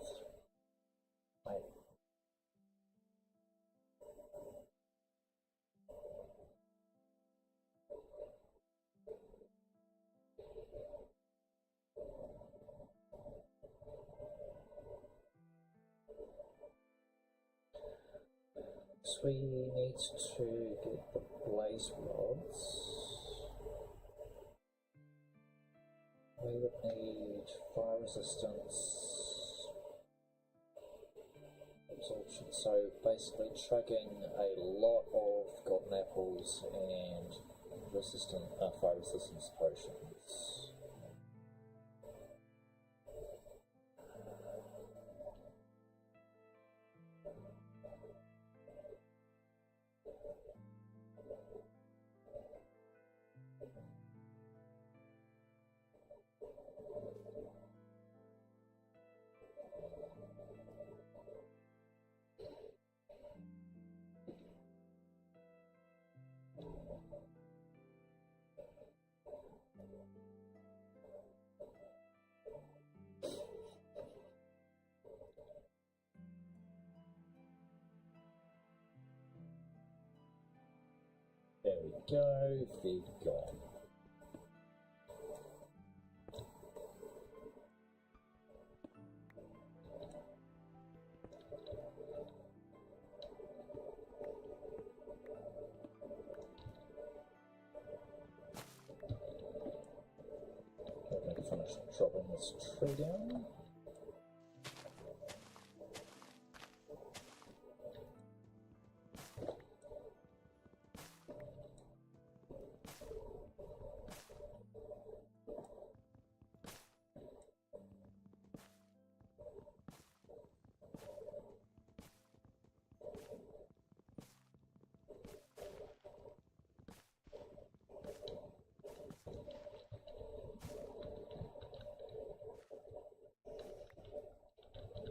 like, so we need to get the blaze rods. We would need fire resistance, absorption. So basically chugging a lot of golden apples and fire resistance potions. There we go, feed gone. I'm going to finish dropping this tree down.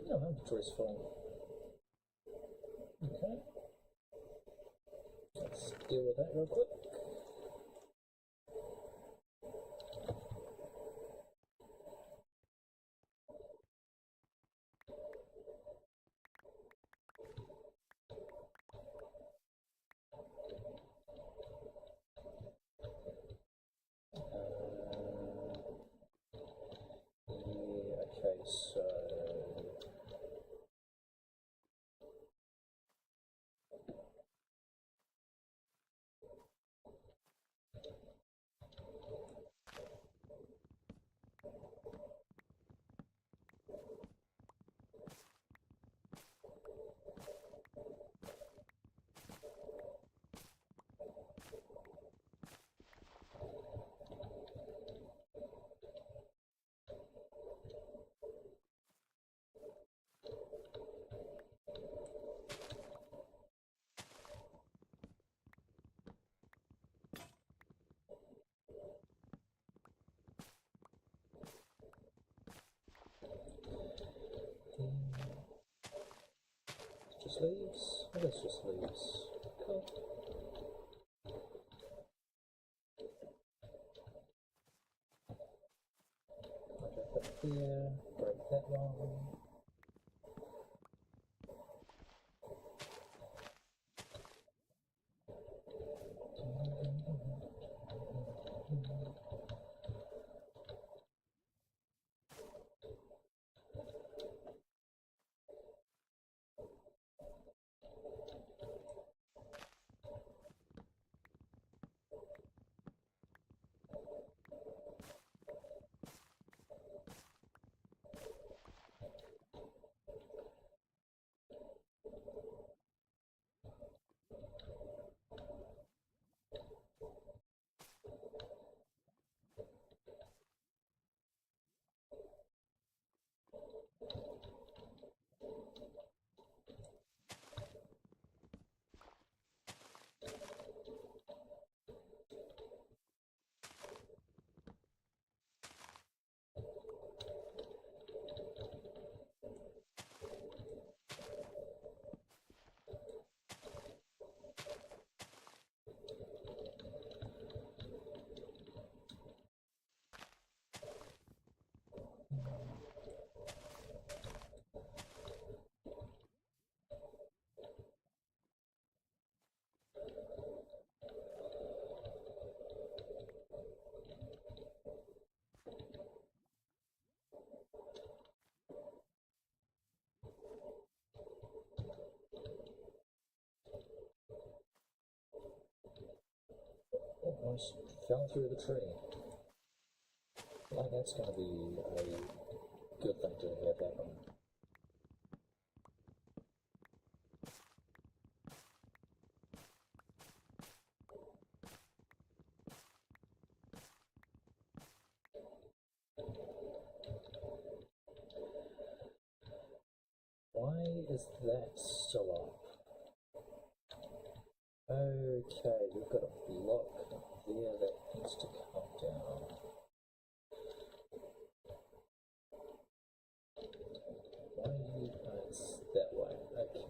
Yeah, my inventory's full. Okay. Let's deal with that real quick. Yeah, okay, so just leaves? What is just leaves? Cool. I'll drop it here, break that one. almost fell through the tree. Like that's going to be a good thing to have happen. Why is that still up? Okay, we've got a block there that needs to come down. Why it's that way? Okay.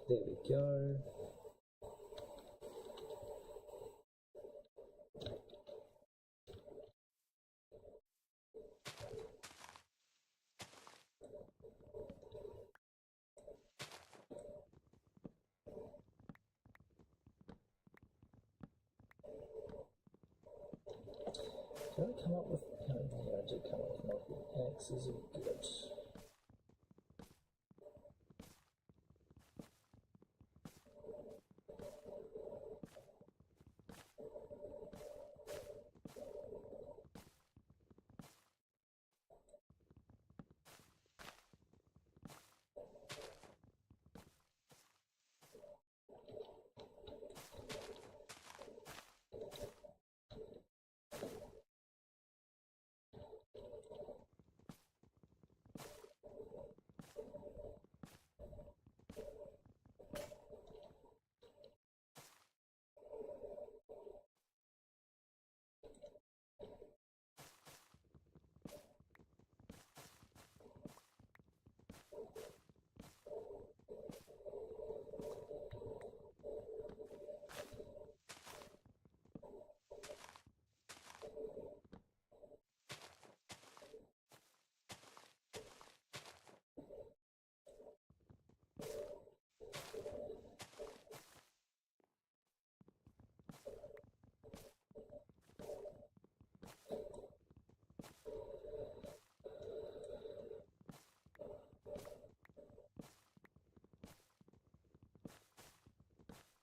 There we go. Did I come up with, yeah, I did come up with multiple axes, good.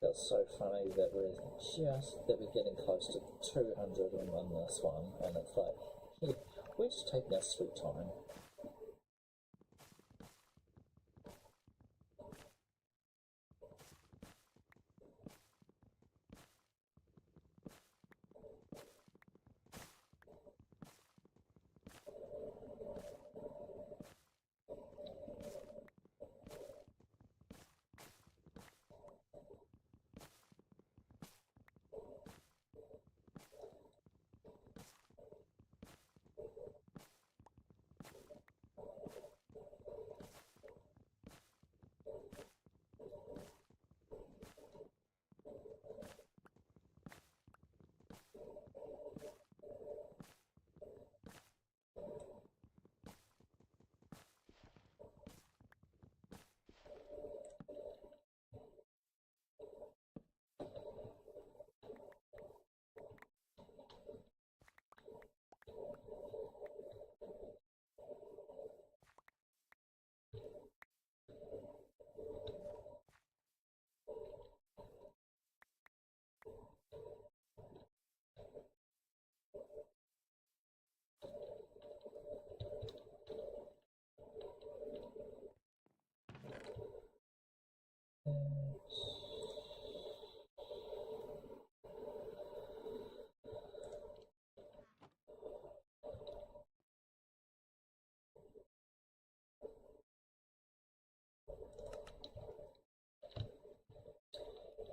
That's so funny that we're getting close to 200 on this one, and it's like, yeah, we're just taking our sweet time.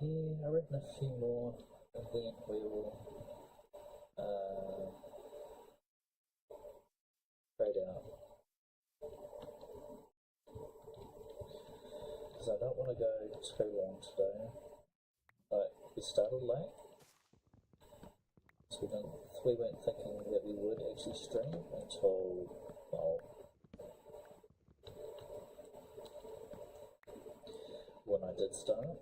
Yeah, I reckon a few more, and then we will too long today. We started late, so we weren't thinking that we would actually stream until, well, when I did start.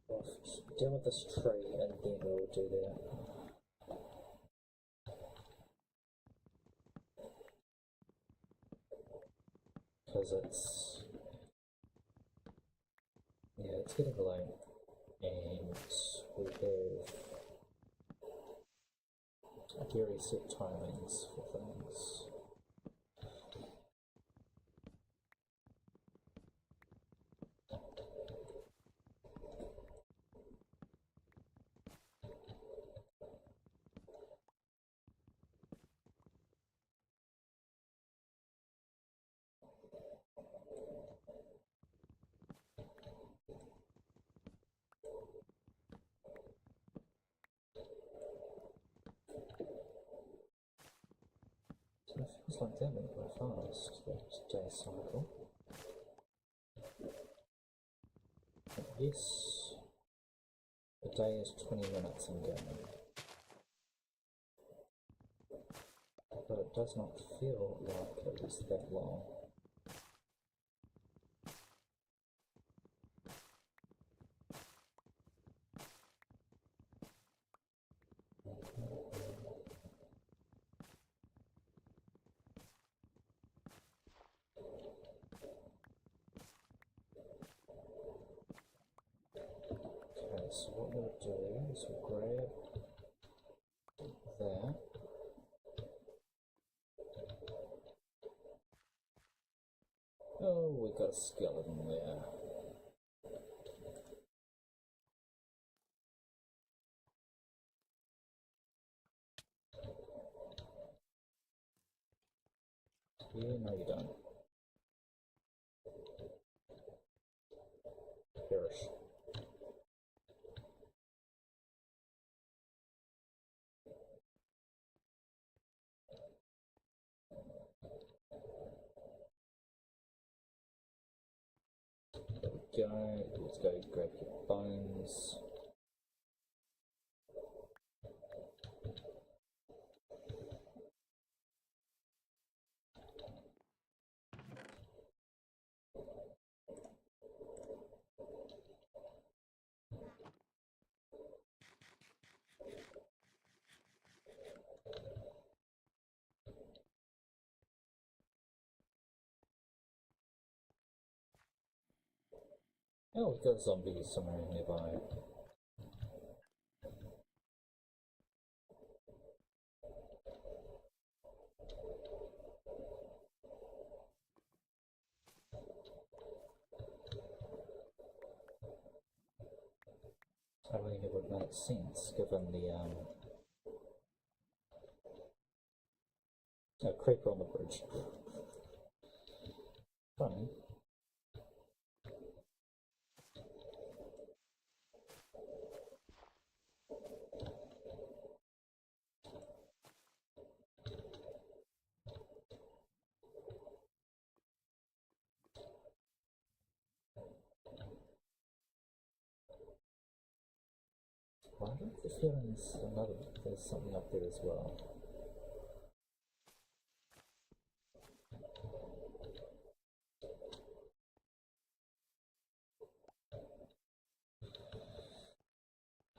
We'll deal with this tree and then we'll do that. Because it's getting late and we have very set timings for things. So it feels like that went quite fast, that day cycle. But yes, the day is 20 minutes in game. But it does not feel like it is that long. Okay, so what we'll do is we'll grab that. Oh, we've got a skeleton there. Yeah, no you don't. Perish. There we go. Let's go grab your bones. Oh, we've got zombies somewhere nearby. I don't think it would make sense given the creeper on the bridge. Funny. Why do I have the feeling there's something up there as well?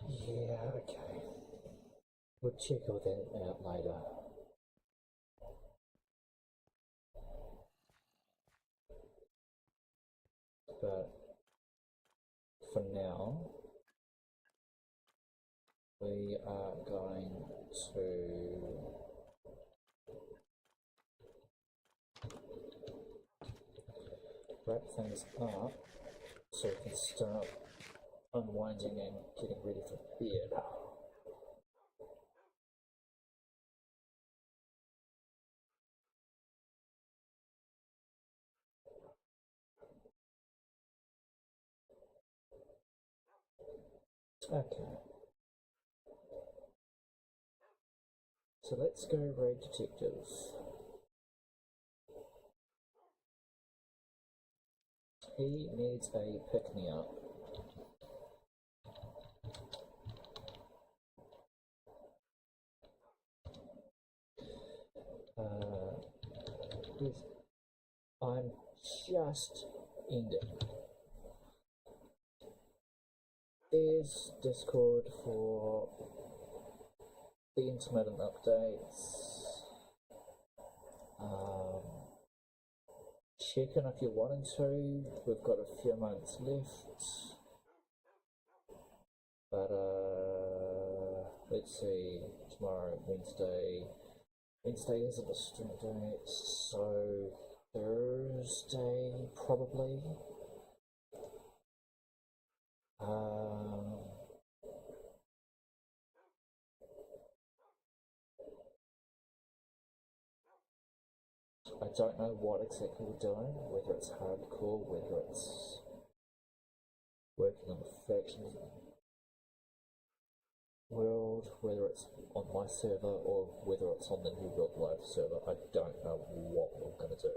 Yeah, okay. We'll check all that out later. But for now, we are going to wrap things up so we can start unwinding and getting ready for bed. Okay. So let's go raid detective. He needs a pick-me-up. I'm just ending. There's Discord for the intermittent updates. Check in if you're wanting to. We've got a few months left. But let's see. Tomorrow, Wednesday. Wednesday isn't a stream date, so Thursday probably. I don't know what exactly we're doing, whether it's hardcore, whether it's working on the factions world, whether it's on my server or whether it's on the New World Live server. I don't know what we're going to do.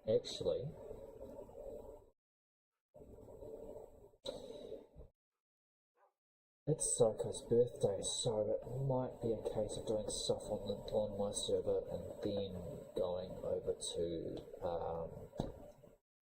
Actually, it's Psycho's birthday, so it might be a case of doing stuff on my server and then going over to